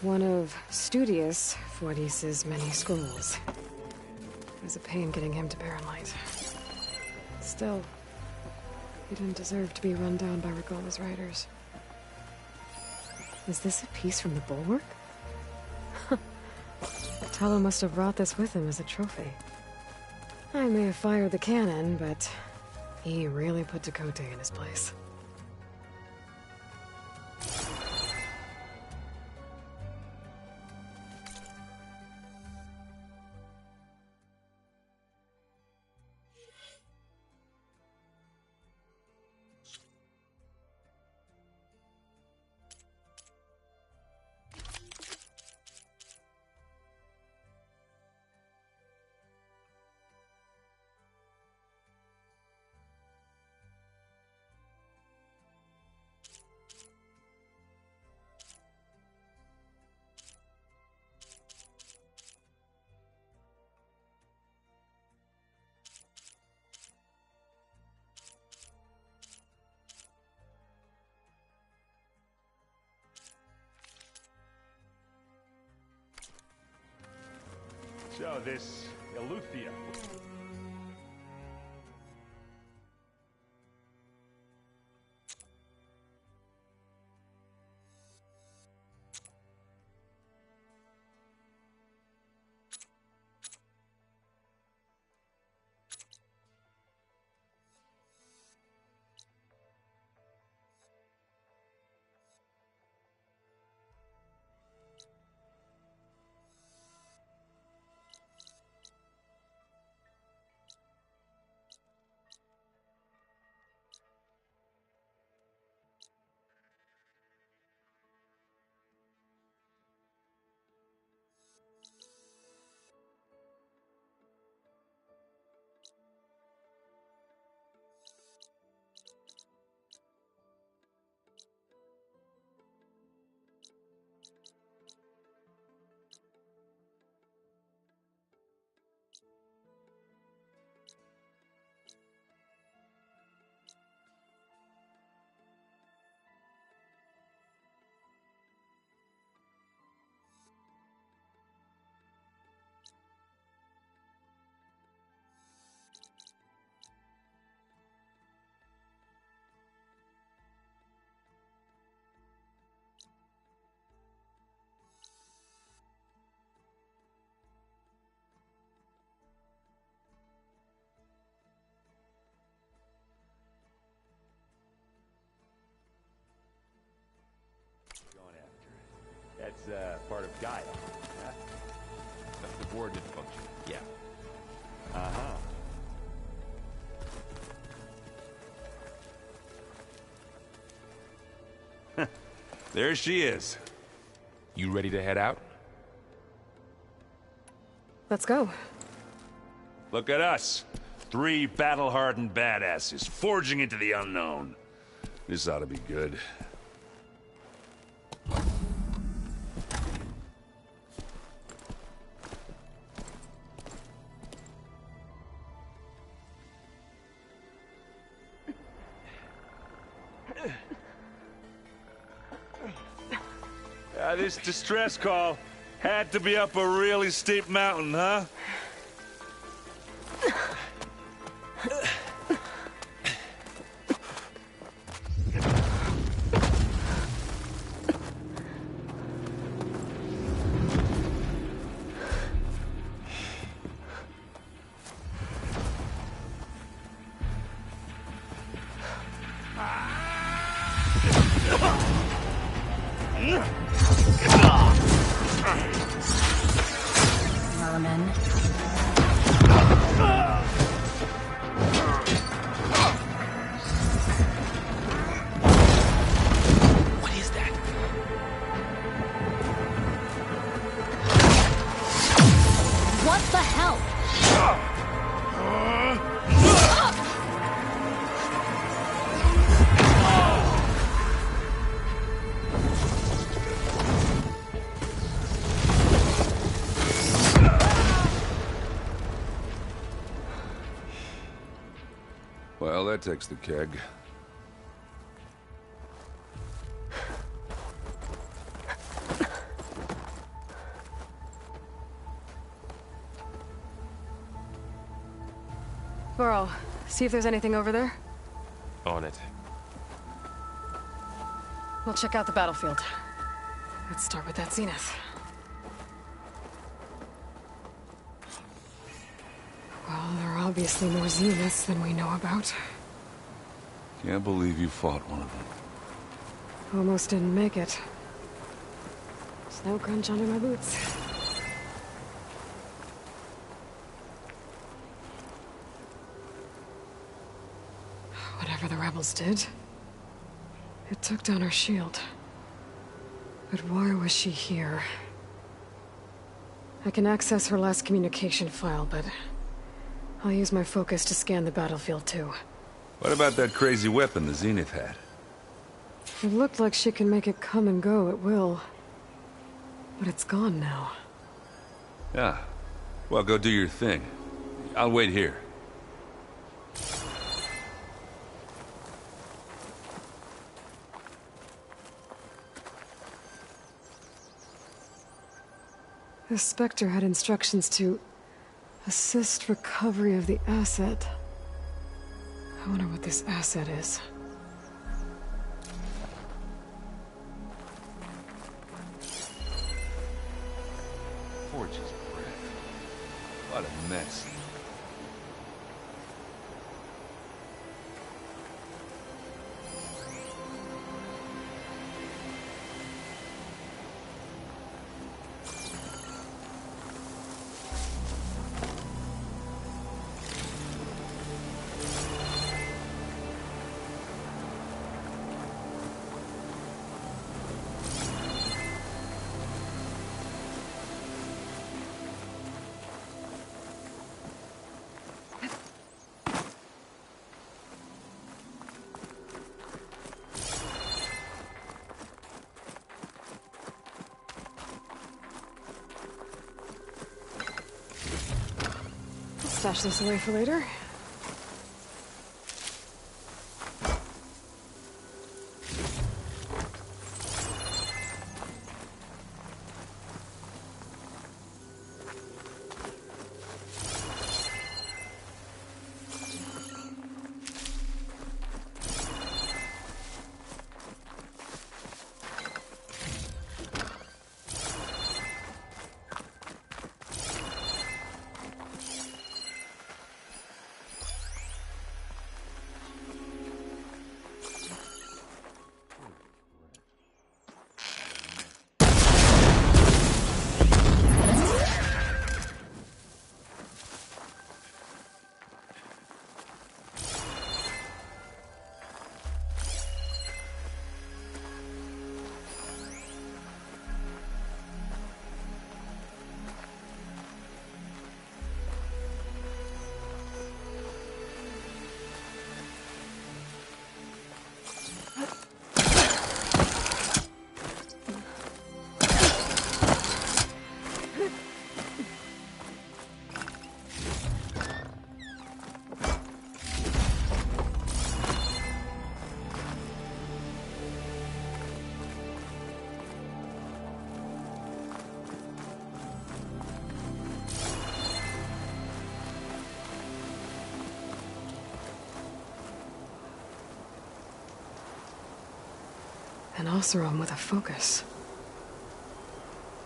One of Studious Fortis's many schools. It was a pain getting him to Barren Light. Still, he didn't deserve to be run down by Regala's riders. Is this a piece from the bulwark? Tallow must have brought this with him as a trophy. I may have fired the cannon, but he really put Dakota in his place. So, this Eleuthia. That's part of Gaia. Yeah? That's the coordinate function. Yeah. There she is. You ready to head out? Let's go. Look at us. 3 battle-hardened badasses forging into the unknown. This ought to be good. This distress call had to be up a really steep mountain, huh? Well, that takes the keg. Burrow, see if there's anything over there. On it. We'll check out the battlefield. Let's start with that zenith. Well, there are obviously more zeniths than we know about. Can't believe you fought one of them. Almost didn't make it. Snow crunch under my boots. Whatever the rebels did, it took down her shield. But why was she here? I can access her last communication file, but I'll use my focus to scan the battlefield too. What about that crazy weapon the Zenith had? It looked like she can make it come and go at will. But it's gone now. Yeah. Well, go do your thing. I'll wait here. The Spectre had instructions to assist recovery of the asset. I wonder what this asset is. Forge's breath. What a mess. Stash this away for later. An Oseram with a focus.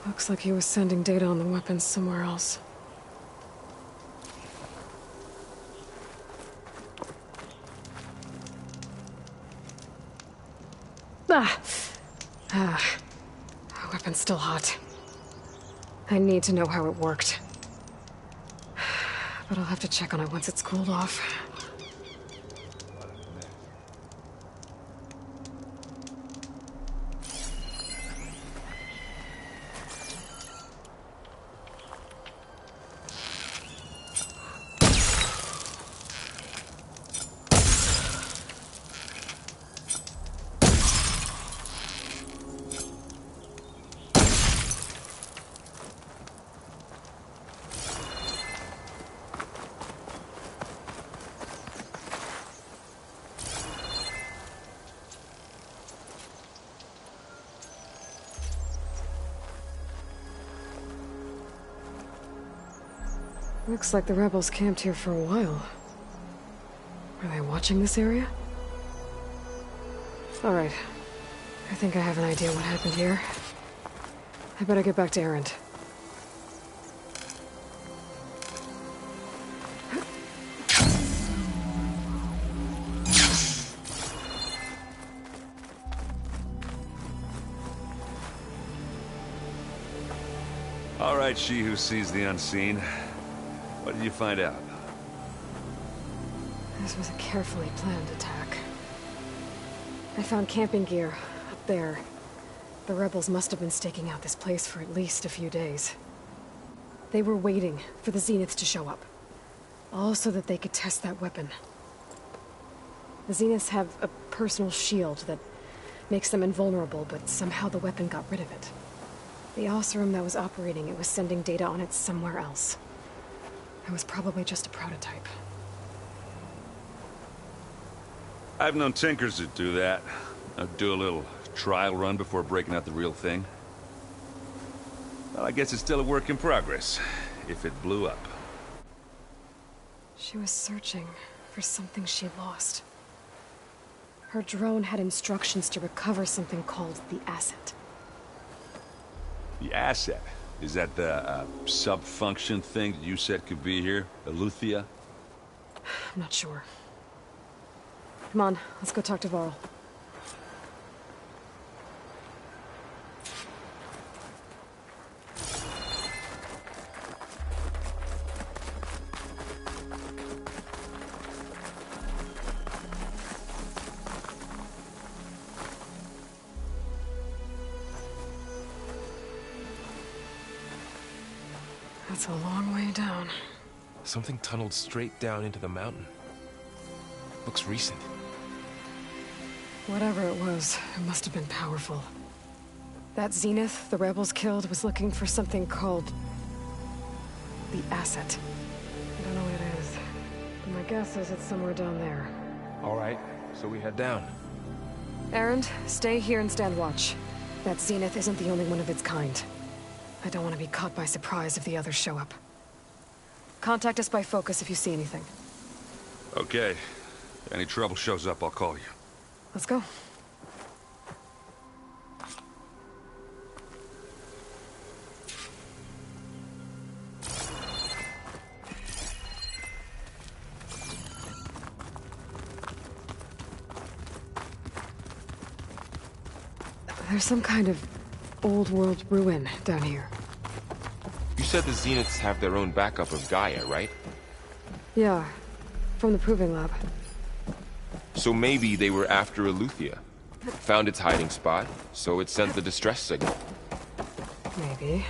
Looks like he was sending data on the weapons somewhere else. Weapon's still hot. I need to know how it worked. But I'll have to check on it once it's cooled off. Looks like the rebels camped here for a while. Are they watching this area? Alright. I think I have an idea what happened here. I better get back to Erend. All right, she who sees the unseen. What did you find out? This was a carefully planned attack. I found camping gear up there. The rebels must have been staking out this place for at least a few days. They were waiting for the Zeniths to show up. All so that they could test that weapon. The Zeniths have a personal shield that makes them invulnerable, but somehow the weapon got rid of it. The Oseram that was operating it was sending data on it somewhere else. It was probably just a prototype. I've known tinkers that do that. Do a little trial run before breaking out the real thing. Well, I guess it's still a work in progress, if it blew up. She was searching for something she lost. Her drone had instructions to recover something called the asset. The asset? Is that the sub-function thing that you said could be here? Eleuthia? I'm not sure. Come on, let's go talk to Varl. That's a long way down. Something tunneled straight down into the mountain. Looks recent. Whatever it was, it must have been powerful. That Zenith the rebels killed was looking for something called the asset. I don't know what it is. But my guess is it's somewhere down there. All right, so we head down. Erend, stay here and stand watch. That Zenith isn't the only one of its kind. I don't want to be caught by surprise if the others show up. Contact us by focus if you see anything. Okay. If any trouble shows up, I'll call you. Let's go. There's some kind of old world ruin down here. You said the Zeniths have their own backup of Gaia, right? Yeah, from the proving lab. So maybe they were after Eleuthia. Found its hiding spot, so it sent the distress signal. Maybe.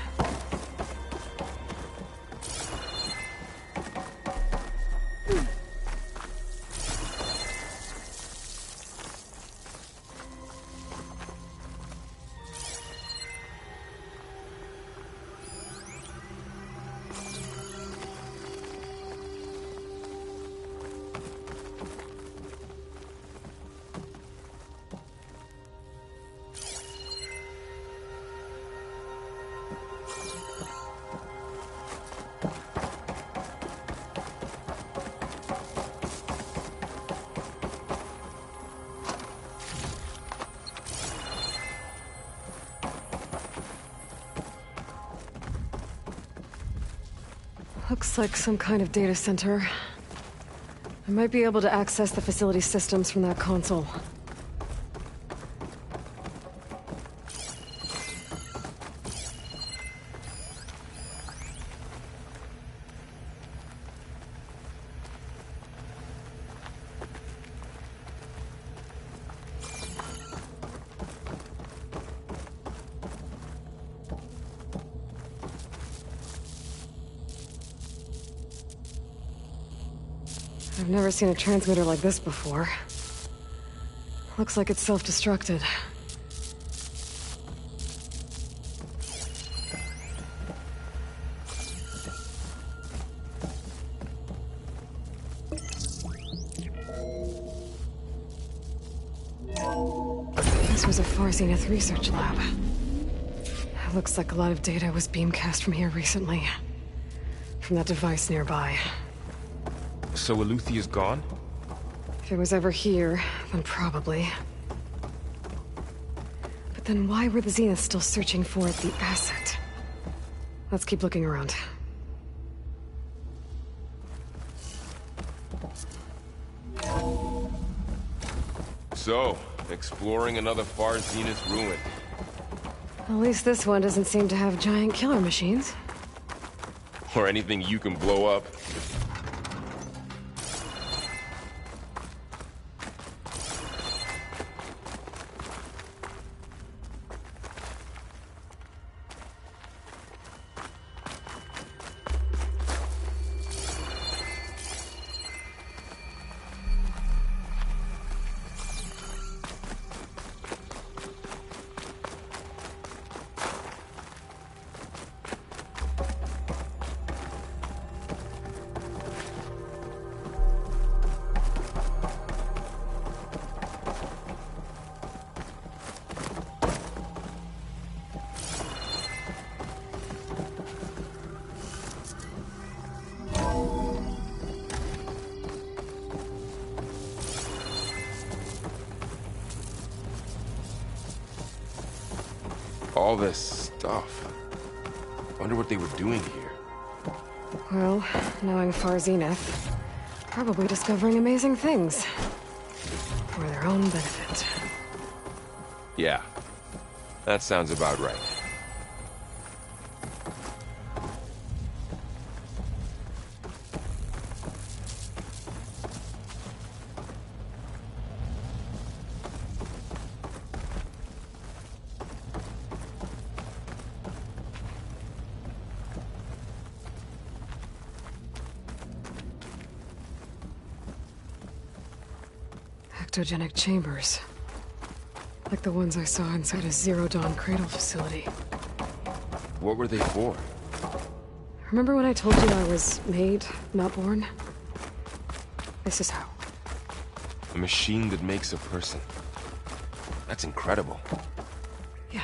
Looks like some kind of data center. I might be able to access the facility systems from that console. I've never seen a transmitter like this before. Looks like it's self-destructed. This was a Far Zenith research lab. It looks like a lot of data was beamcast from here recently. From that device nearby. So Eleuthia's gone? If it was ever here, then probably. But Then why were the Zeniths still searching for the asset? Let's keep looking around. So, exploring another far Zenith ruin. At least this one doesn't seem to have giant killer machines. Or anything you can blow up. All this stuff. Wonder what they were doing here. Well, knowing Far Zenith, probably discovering amazing things. For their own benefit. Yeah, that sounds about right. Ectogenic chambers. Like the ones I saw inside a Zero Dawn cradle facility. What were they for? Remember when I told you I was made, not born? This is how. A machine that makes a person. That's incredible. Yeah.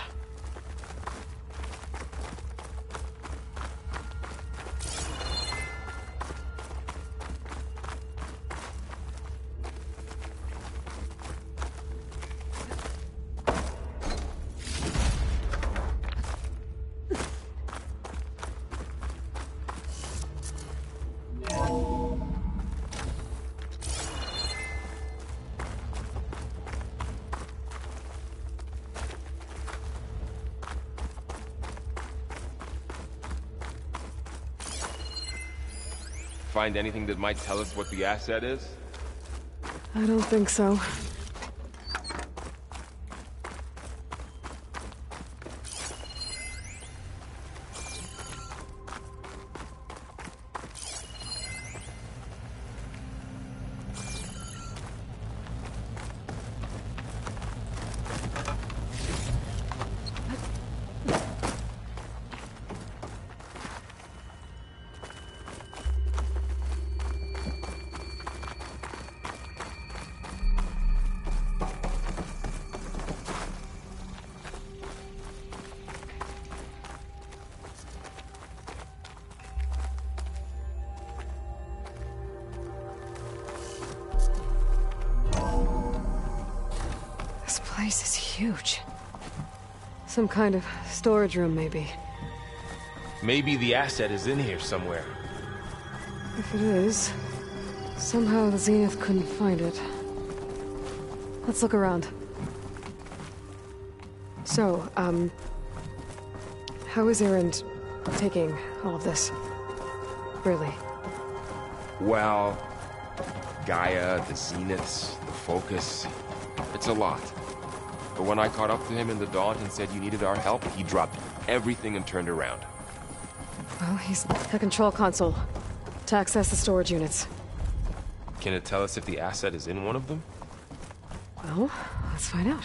Find anything that might tell us what the asset is? I don't think so. This place is huge. Some kind of storage room, maybe. Maybe the asset is in here somewhere. If it is, somehow the Zenith couldn't find it. Let's look around. So, how is Erend taking all of this? Really? Well, Gaia, the Zeniths, the Focus. It's a lot. But when I caught up to him in the Daunt and said you needed our help, he dropped everything and turned around. Well, he's at the control console to access the storage units. Can it tell us if the asset is in one of them? Well, let's find out.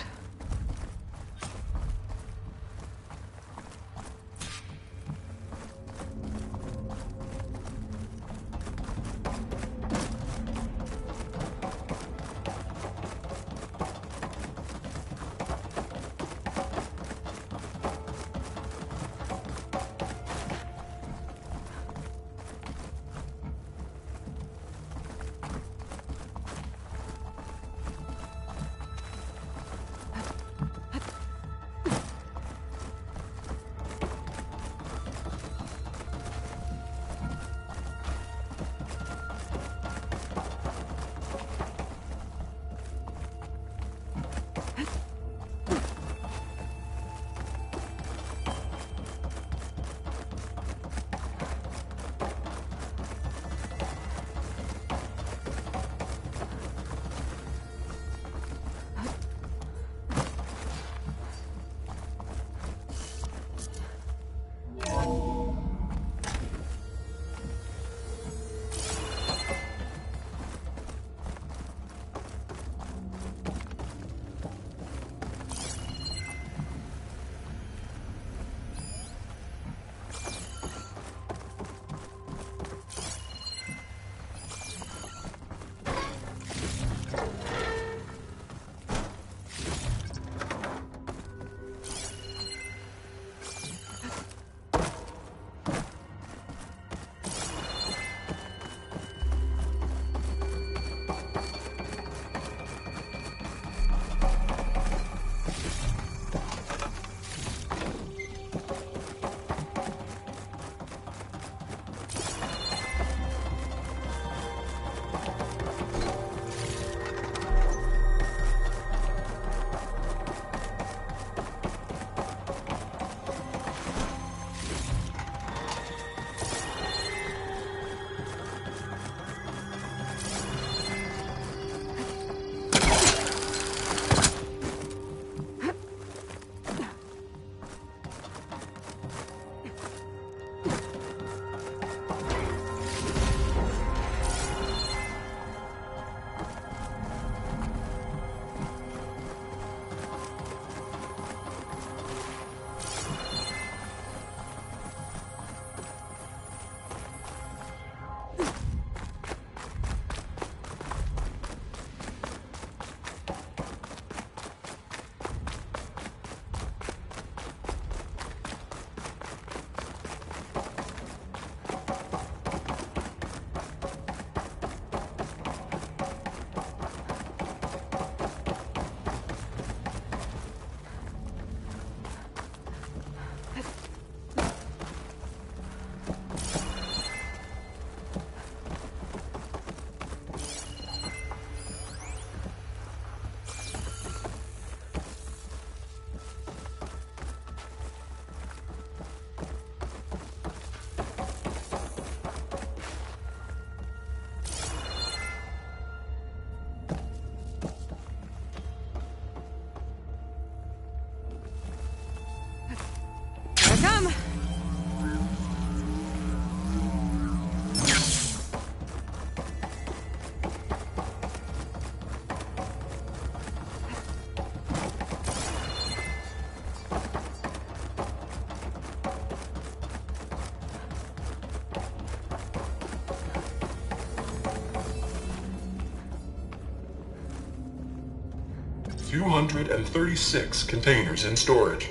236 containers in storage.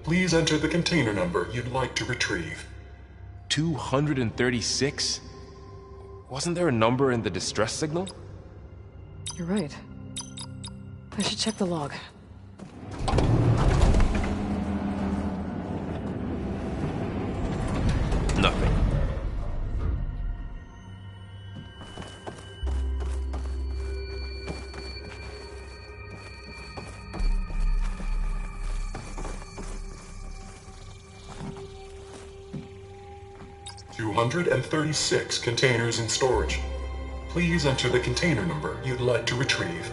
Please enter the container number you'd like to retrieve. 236? Wasn't there a number in the distress signal? You're right. I should check the log. Nothing. $236 containers in storage. Please enter the container number you'd like to retrieve.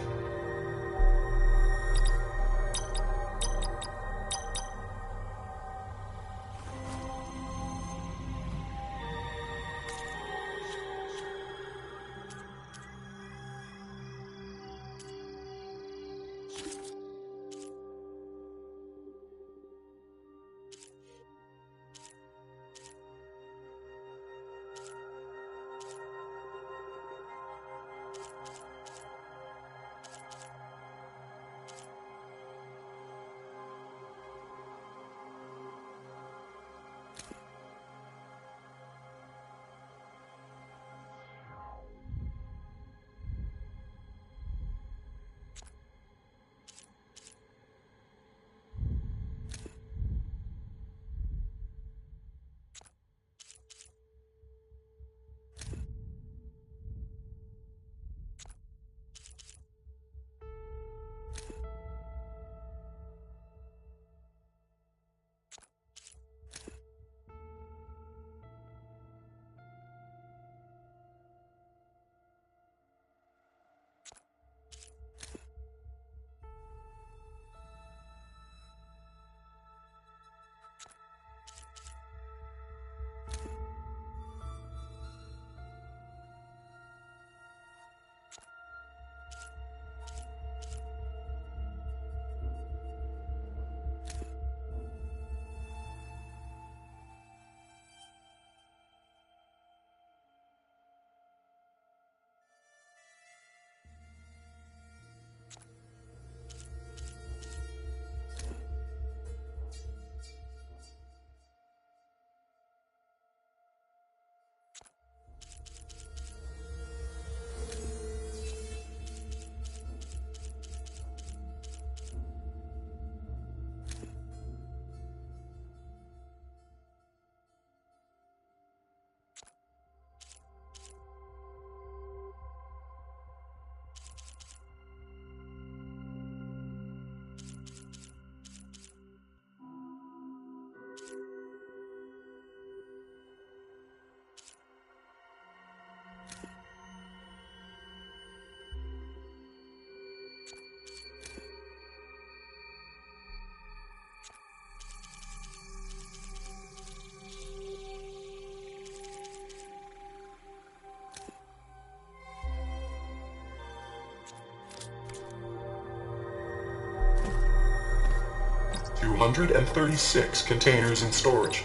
$236 containers in storage.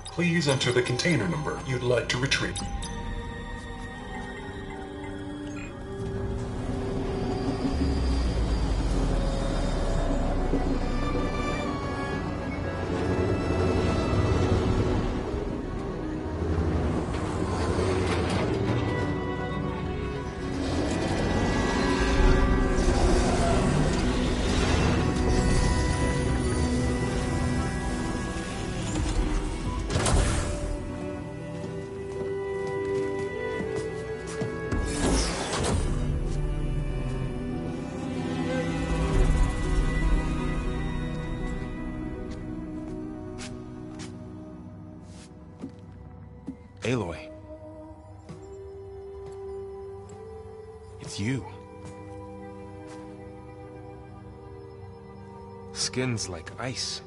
Please enter the container number you'd like to retrieve. Aloy. It's you. Skin's like ice.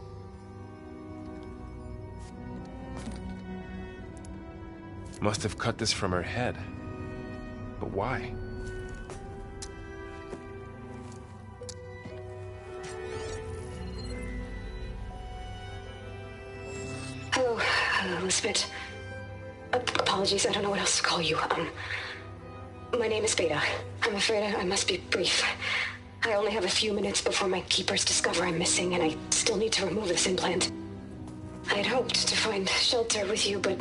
Must have cut this from her head. But why? Hello, Lisbeth. Apologies, I don't know what else to call you. My name is Beta. I'm afraid I must be brief. I only have a few minutes before my keepers discover I'm missing, and I still need to remove this implant. I had hoped to find shelter with you, but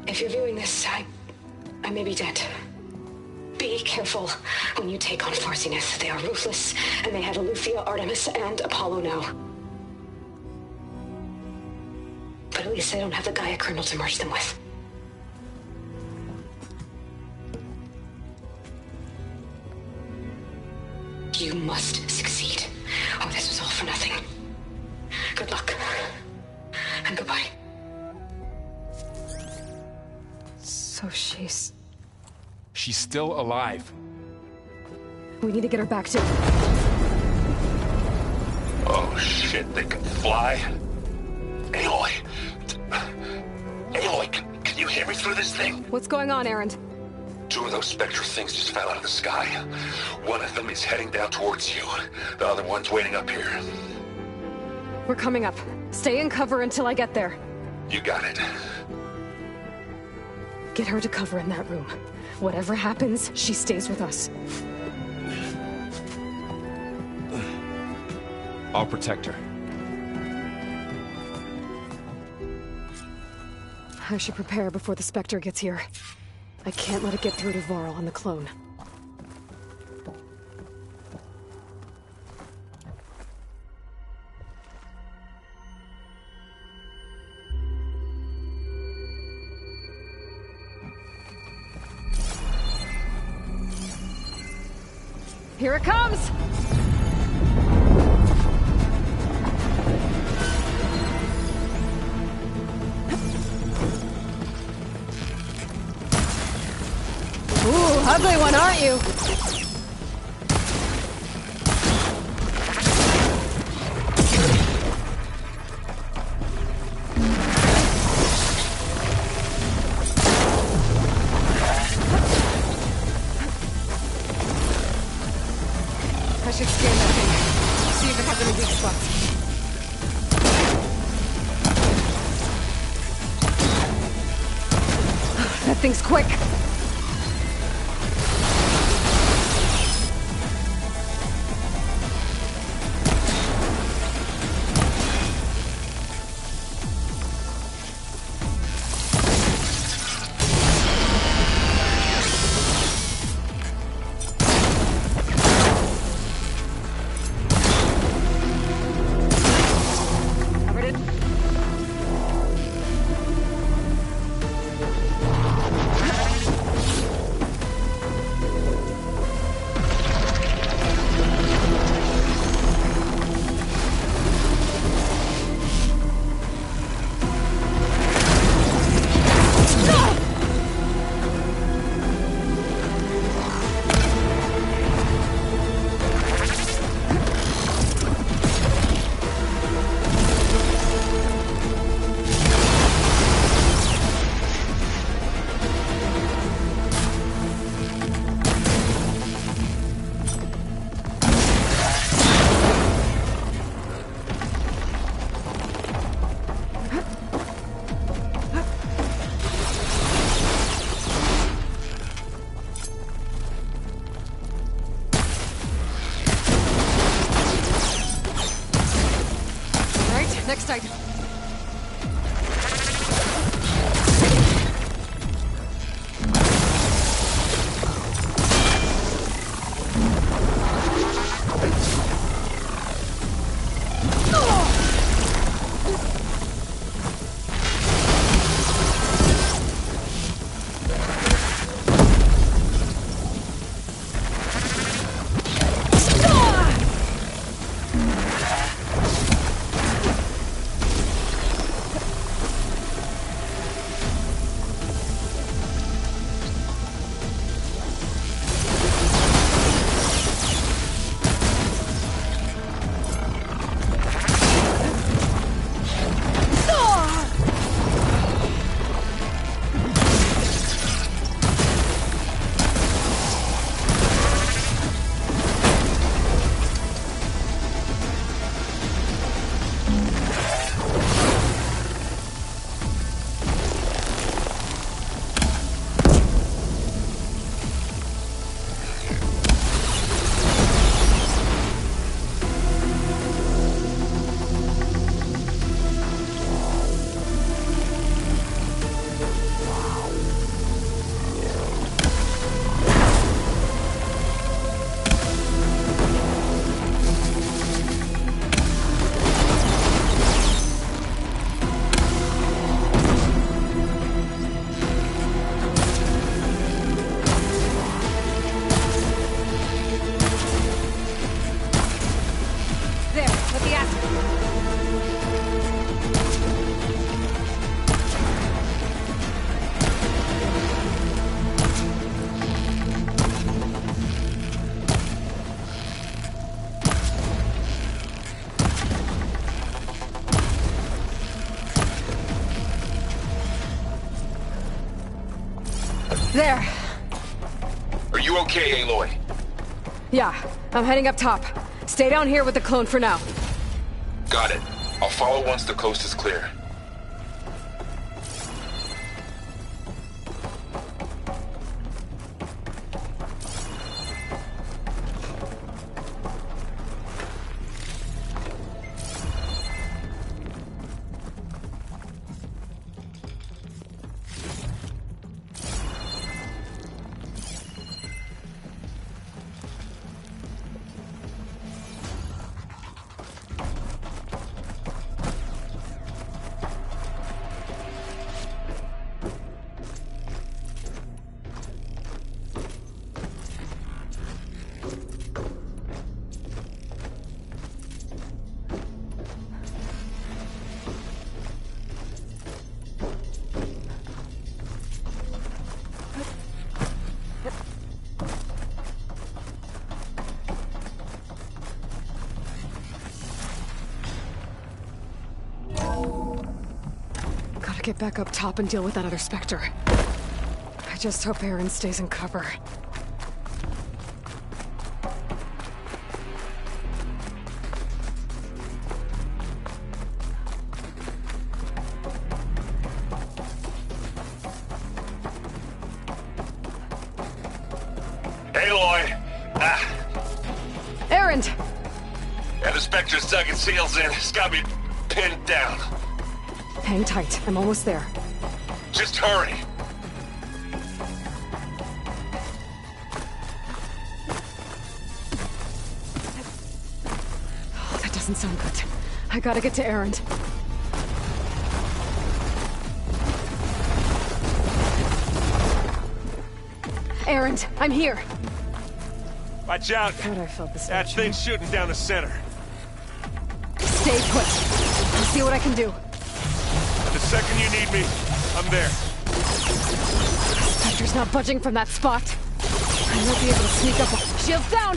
if you're viewing this, I may be dead. Be careful when you take on Far Zenith. They are ruthless, and they have Aletheia, Artemis, and Apollo now. But at least they don't have the Gaia kernel to merge them with. You must succeed, or this was all for nothing. Good luck. And goodbye. So she's still alive. We need to get her back to... Oh shit, they can fly? Aloy! Aloy, can you hear me through this thing? What's going on, Erend? 2 of those spectral things just fell out of the sky. One of them is heading down towards you. The other one's waiting up here. We're coming up. Stay in cover until I get there. You got it. Get her to cover in that room. Whatever happens, she stays with us. I'll protect her. I should prepare before the Spectre gets here. I can't let it get through to Varl on the clone. Here it comes! Ooh, ugly one, aren't you? I should scan that thing. See if it has any weak spots. That thing's quick. There! Are you okay, Aloy? Yeah, I'm heading up top. Stay down here with the clone for now. Got it. I'll follow once the coast is clear. Get back up top and deal with that other Spectre. I just hope Aaron stays in cover. Aloy! Aaron! Yeah, the Spectre's dug its heels in. It's got me pinned down. Hang tight. I'm almost there. Just hurry. Oh, that doesn't sound good. I gotta get to Aaron. Aaron, I'm here. Watch out. Thought I felt this. That thing's shooting down the center. Stay put. I'll see what I can do. The second you need me, I'm there. Spectre's not budging from that spot. I might be able to sneak up. Shields down!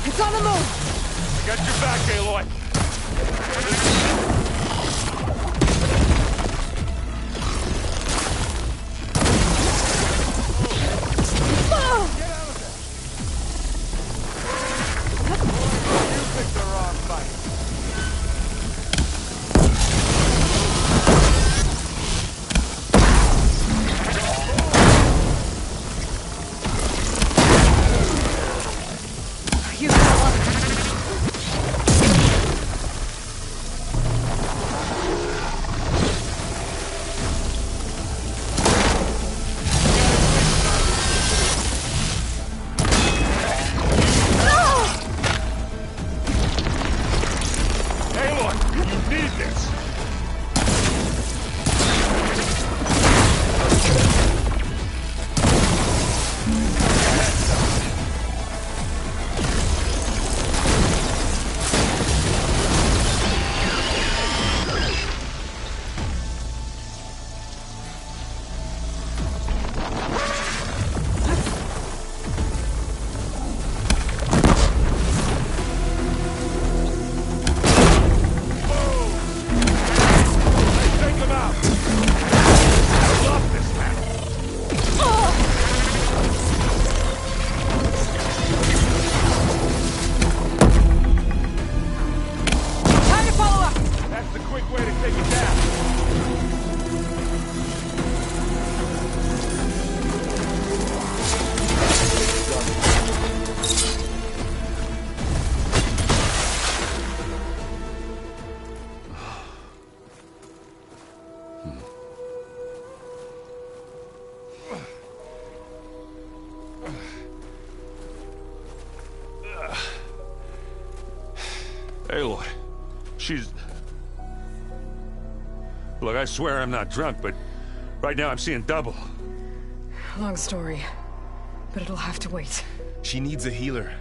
It's on the move! Got your back, Aloy. Aloy, she's... Look, I swear I'm not drunk, but right now I'm seeing double. Long story, but it'll have to wait. She needs a healer,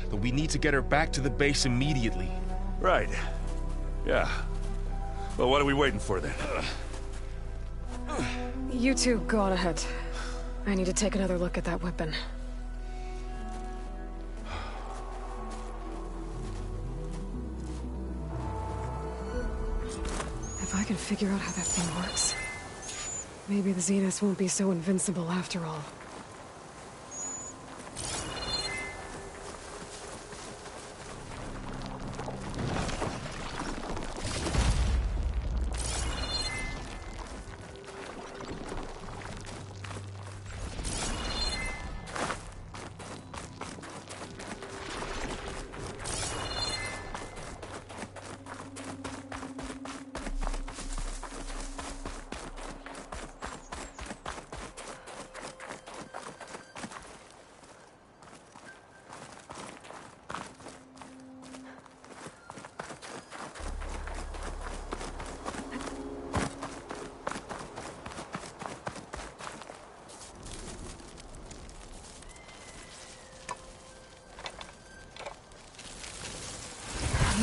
but we need to get her back to the base immediately. Right. Yeah. Well, what are we waiting for then? You two go on ahead. I need to take another look at that weapon. If I can figure out how that thing works, maybe the Zeniths won't be so invincible after all.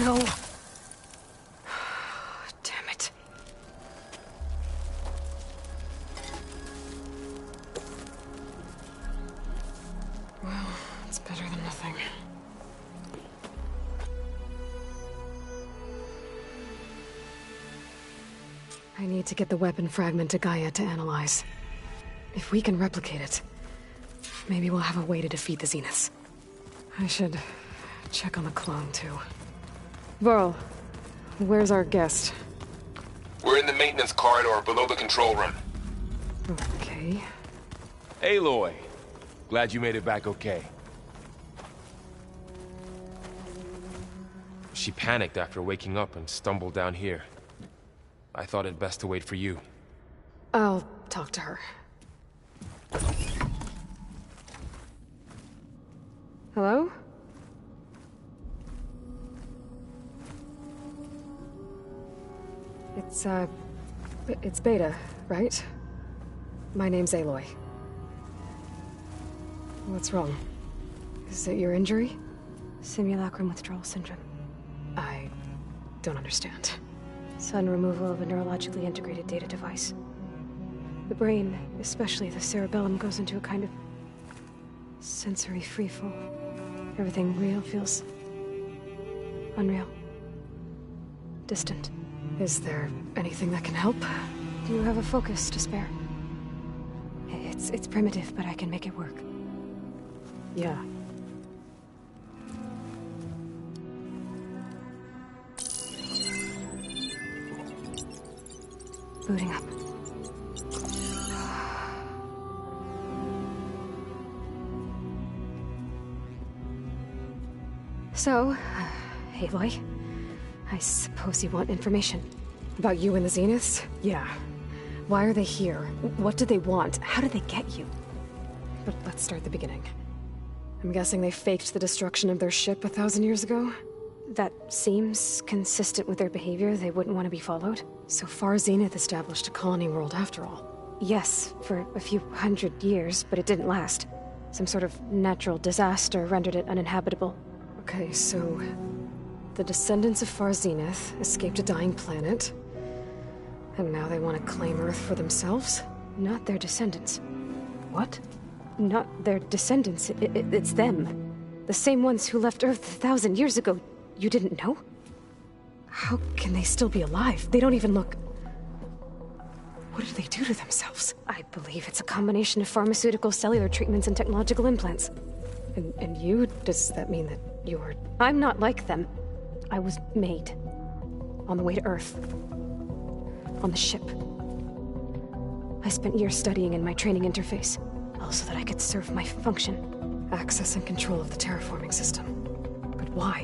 no. Damn it. Well, it's better than nothing. I need to get the weapon fragment to Gaia to analyze. If we can replicate it, maybe we'll have a way to defeat the Zeniths. I should check on the clone, too. Varl, where's our guest? We're in the maintenance corridor below the control room. Okay. Aloy, glad you made it back okay. She panicked after waking up and stumbled down here. I thought it best to wait for you. I'll talk to her. Hello? It's Beta, right? My name's Aloy. What's wrong? Is it your injury? Simulacrum withdrawal syndrome. I don't understand. Sudden removal of a neurologically integrated data device. The brain, especially the cerebellum, goes into a kind of sensory freefall. Everything real feels unreal. Distant. Is there anything that can help? Do you have a focus to spare? It's primitive, but I can make it work. Yeah. Booting up. So, Aloy, I suppose you want information. About you and the Zeniths? Yeah. Why are they here? What do they want? How did they get you? But let's start at the beginning. I'm guessing they faked the destruction of their ship 1,000 years ago? That seems consistent with their behavior. They wouldn't want to be followed. So far, Zenith established a colony world after all. Yes, for a few hundred years, but it didn't last. Some sort of natural disaster rendered it uninhabitable. Okay, so the descendants of Far Zenith escaped a dying planet, and now they want to claim Earth for themselves? Not their descendants. What? Not their descendants. It's them. The same ones who left Earth 1,000 years ago. You didn't know? How can they still be alive? They don't even look... What did they do to themselves? I believe it's a combination of pharmaceutical, cellular treatments, and technological implants. And you? Does that mean that you're... I'm not like them. I was made. On the way to Earth. On the ship. I spent years studying in my training interface. All so that I could serve my function. Access and control of the terraforming system. But why?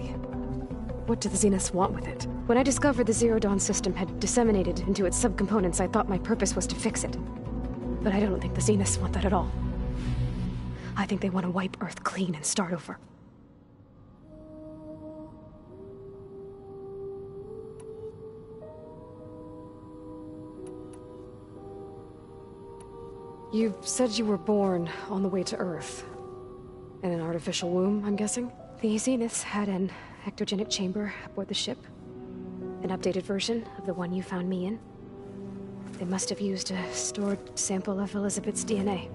What do the Zeniths want with it? When I discovered the Zero Dawn system had disseminated into its subcomponents, I thought my purpose was to fix it. But I don't think the Zeniths want that at all. I think they want to wipe Earth clean and start over. You said you were born on the way to Earth. In an artificial womb, I'm guessing? The Zeniths had an ectogenic chamber aboard the ship. An updated version of the one you found me in. They must have used a stored sample of Elizabeth's DNA.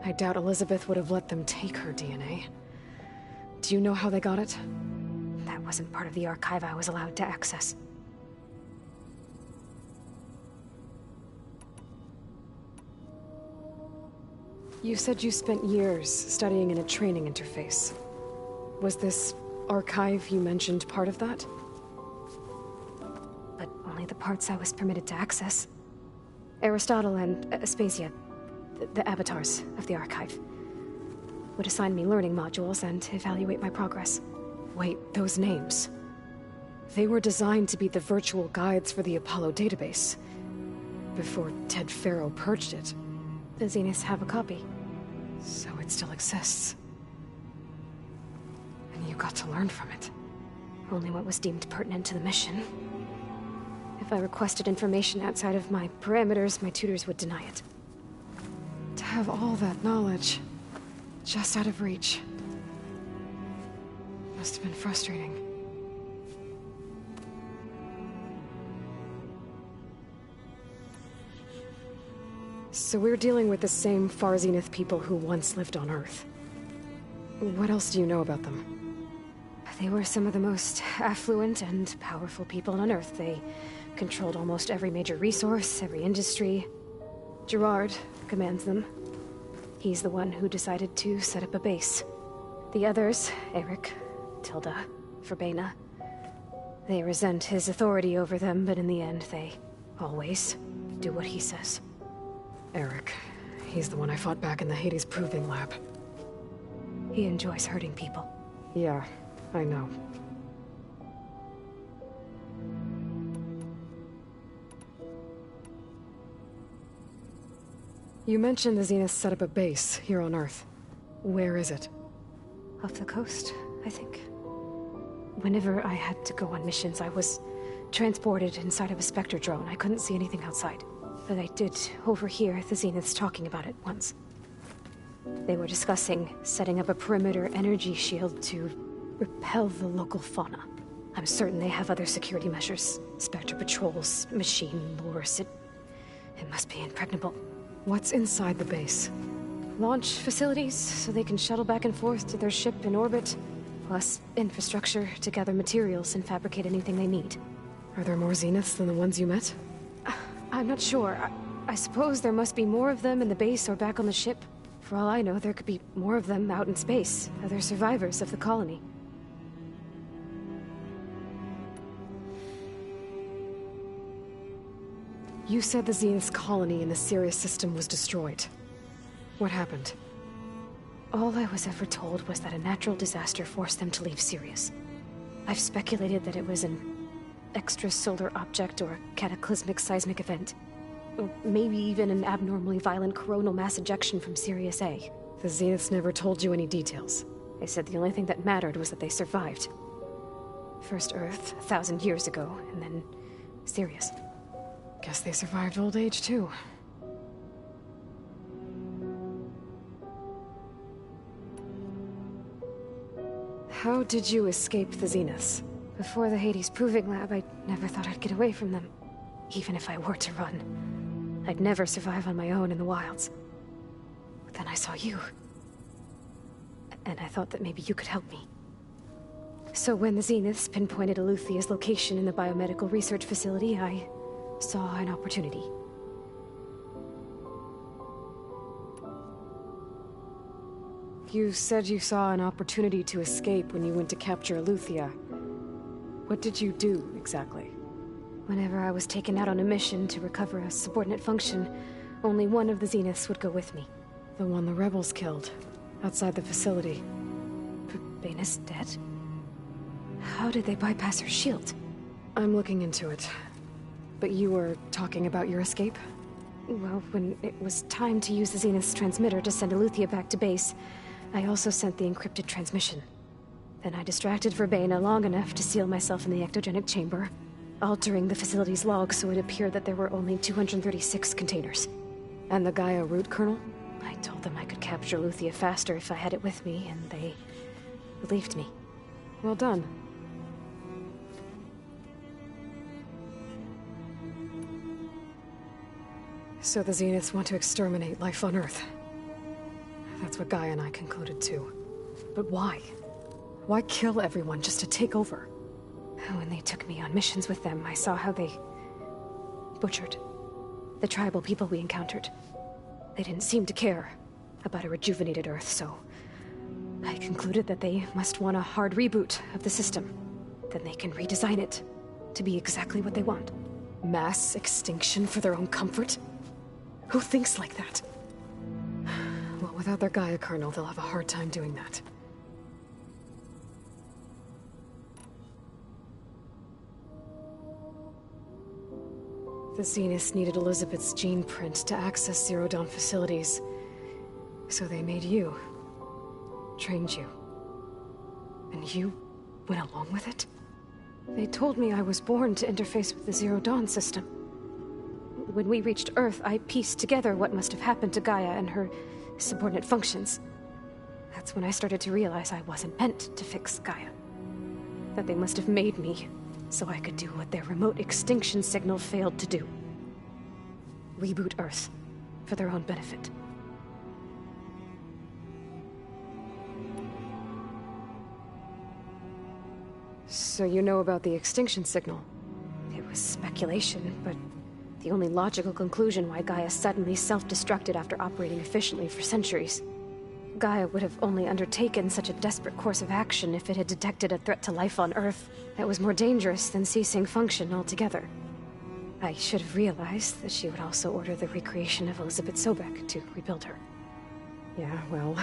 I doubt Elizabeth would have let them take her DNA. Do you know how they got it? That wasn't part of the archive I was allowed to access. You said you spent years studying in a training interface. Was this archive you mentioned part of that? But only the parts I was permitted to access. Aristotle and Aspasia, the avatars of the archive, would assign me learning modules and evaluate my progress. Wait, those names. They were designed to be the virtual guides for the Apollo database. Before Ted Faro purged it. The Zeniths have a copy. So it still exists. And you got to learn from it. Only what was deemed pertinent to the mission. If I requested information outside of my parameters, my tutors would deny it. To have all that knowledge, just out of reach. Must have been frustrating. So we're dealing with the same Far Zenith people who once lived on Earth. What else do you know about them? They were some of the most affluent and powerful people on Earth. They controlled almost every major resource, every industry. Gerard commands them. He's the one who decided to set up a base. The others, Eric, Tilda, Forbiden, they resent his authority over them, but in the end, they always do what he says. Eric. He's the one I fought back in the Hades Proving Lab. He enjoys hurting people. Yeah, I know. You mentioned the Zenith set up a base here on Earth. Where is it? Off the coast, I think. Whenever I had to go on missions, I was transported inside of a Spectre drone. I couldn't see anything outside. But I did overhear the Zeniths talking about it once. They were discussing setting up a perimeter energy shield to repel the local fauna. I'm certain they have other security measures. Spectre patrols, machine lures. It must be impregnable. What's inside the base? Launch facilities, so they can shuttle back and forth to their ship in orbit. Plus, infrastructure to gather materials and fabricate anything they need. Are there more Zeniths than the ones you met? I'm not sure. I suppose there must be more of them in the base or back on the ship. For all I know, there could be more of them out in space, other survivors of the colony. You said the Zenith's colony in the Sirius system was destroyed. What happened? All I was ever told was that a natural disaster forced them to leave Sirius. I've speculated that it was an extrasolar object or a cataclysmic seismic event. Or maybe even an abnormally violent coronal mass ejection from Sirius A. The Zeniths never told you any details. They said the only thing that mattered was that they survived. First Earth, 1,000 years ago, and then Sirius. Guess they survived old age, too. How did you escape the Zeniths? Before the Hades Proving Lab, I never thought I'd get away from them. Even if I were to run. I'd never survive on my own in the wilds. But then I saw you. And I thought that maybe you could help me. So when the Zeniths pinpointed Eluthia's location in the biomedical research facility, I saw an opportunity. You said you saw an opportunity to escape when you went to capture Eluthia. What did you do, exactly? Whenever I was taken out on a mission to recover a subordinate function, only one of the Zeniths would go with me. The one the rebels killed, outside the facility. Baina's dead? How did they bypass her shield? I'm looking into it. But you were talking about your escape? Well, when it was time to use the Zenith's transmitter to send Eluthia back to base, I also sent the encrypted transmission. Then I distracted Forbiden long enough to seal myself in the ectogenic chamber, altering the facility's log so it appeared that there were only 236 containers. And the Gaia root kernel? I told them I could capture Eluthia faster if I had it with me, and they believed me. Well done. So the Zeniths want to exterminate life on Earth. That's what Gaia and I concluded too. But why? Why kill everyone just to take over? When they took me on missions with them, I saw how they butchered the tribal people we encountered. They didn't seem to care about a rejuvenated Earth, so I concluded that they must want a hard reboot of the system. Then they can redesign it to be exactly what they want. Mass extinction for their own comfort? Who thinks like that? Well, without their Gaia kernel, they'll have a hard time doing that. The Zeniths needed Elizabeth's gene print to access Zero Dawn facilities. So they made you. Trained you. And you went along with it? They told me I was born to interface with the Zero Dawn system. When we reached Earth, I pieced together what must have happened to Gaia and her subordinate functions. That's when I started to realize I wasn't meant to fix Gaia. That they must have made me so I could do what their remote extinction signal failed to do. Reboot Earth. for their own benefit. So you know about the extinction signal? It was speculation, but the only logical conclusion why Gaia suddenly self-destructed after operating efficiently for centuries. Gaia would have only undertaken such a desperate course of action if it had detected a threat to life on Earth that was more dangerous than ceasing function altogether. I should have realized that she would also order the recreation of Elizabeth Sobek to rebuild her. Yeah, well,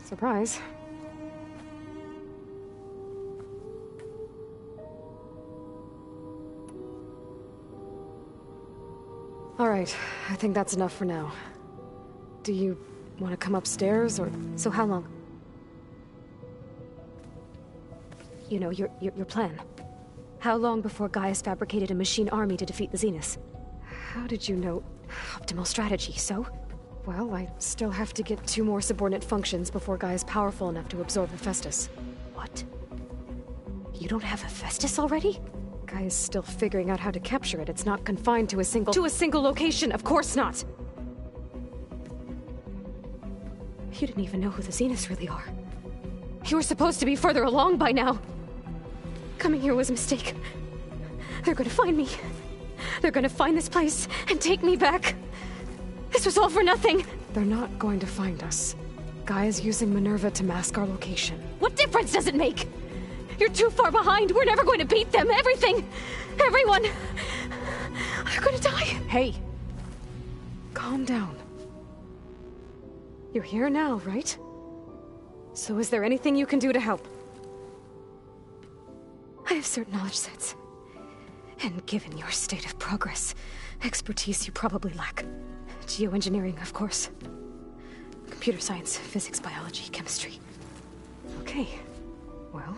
surprise. Alright, I think that's enough for now. Do you want to come upstairs, or... So how long? You know, your plan. How long before Gaia's fabricated a machine army to defeat the Zeniths? How did you know? Optimal strategy, so? Well, I still have to get 2 more subordinate functions before Gaia's powerful enough to absorb Hephaestus. What? You don't have Hephaestus already? Gaia's still figuring out how to capture it. It's not confined to a single... To a single location! Of course not! You didn't even know who the Zeniths really are. You were supposed to be further along by now! Coming here was a mistake. They're gonna find me. They're gonna find this place and take me back. This was all for nothing! They're not going to find us. Gaia's using Minerva to mask our location. What difference does it make? You're too far behind! We're never going to beat them! Everything! Everyone! They're gonna die! Hey! Calm down. You're here now, right? So is there anything you can do to help? I have certain knowledge sets. And given your state of progress, expertise you probably lack. Geoengineering, of course. Computer science, physics, biology, chemistry. Okay. Well,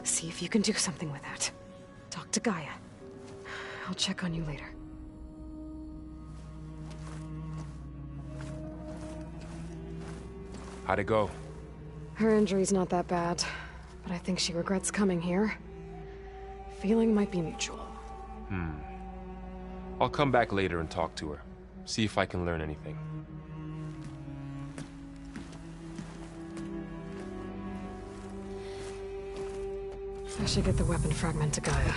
see if you can do something with that. Talk to Gaia. I'll check on you later. How'd it go? Her injury's not that bad, but I think she regrets coming here. Feeling might be mutual. I'll come back later and talk to her. See if I can learn anything. I should get the weapon fragment to Gaia.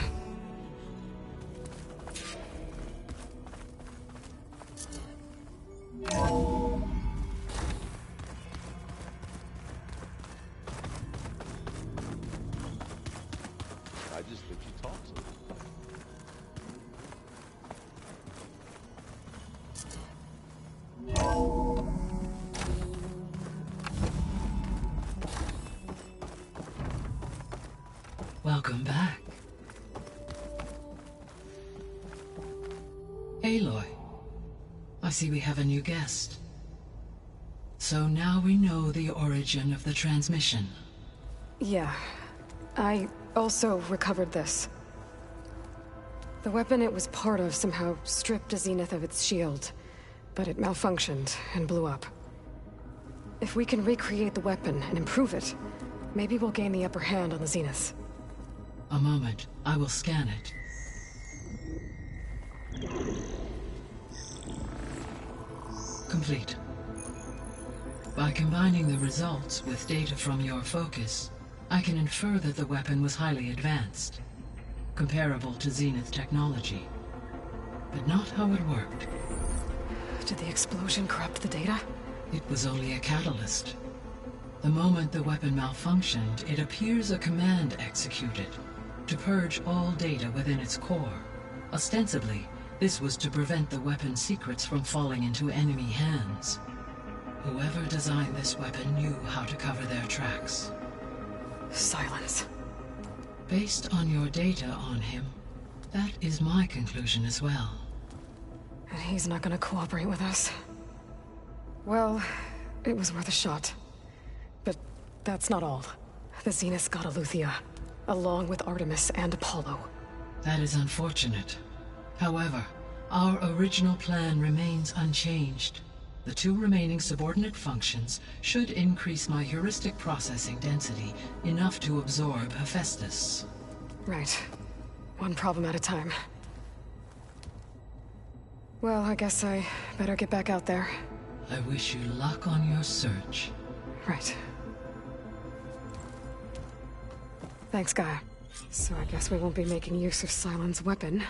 I just think you talk so. Welcome back. Aloy, I see we have a new guest. So now we know the origin of the transmission. Yeah. I also recovered this. The weapon it was part of somehow stripped a Zenith of its shield, but it malfunctioned and blew up. If we can recreate the weapon and improve it, maybe we'll gain the upper hand on the Zeniths. A moment, I will scan it. Complete. By combining the results with data from your focus, I can infer that the weapon was highly advanced, comparable to Zenith technology, but not how it worked. Did the explosion corrupt the data? It was only a catalyst. The moment the weapon malfunctioned, it appears a command executed to purge all data within its core. Ostensibly, this was to prevent the weapon's secrets from falling into enemy hands. Whoever designed this weapon knew how to cover their tracks. Silence. Based on your data on him, that is my conclusion as well. And he's not gonna cooperate with us. Well, it was worth a shot. But that's not all. The Zeniths got Aletheia, along with Artemis and Apollo. That is unfortunate. However, our original plan remains unchanged. The 2 remaining subordinate functions should increase my heuristic processing density enough to absorb Hephaestus. Right. One problem at a time. Well, I guess I better get back out there. I wish you luck on your search. Right. Thanks, Gaia. So I guess we won't be making use of Cylon's weapon.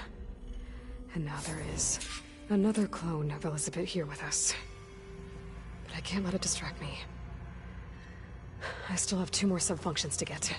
And now there is another clone of Elizabeth here with us. But I can't let it distract me. I still have 2 more sub-functions to get to.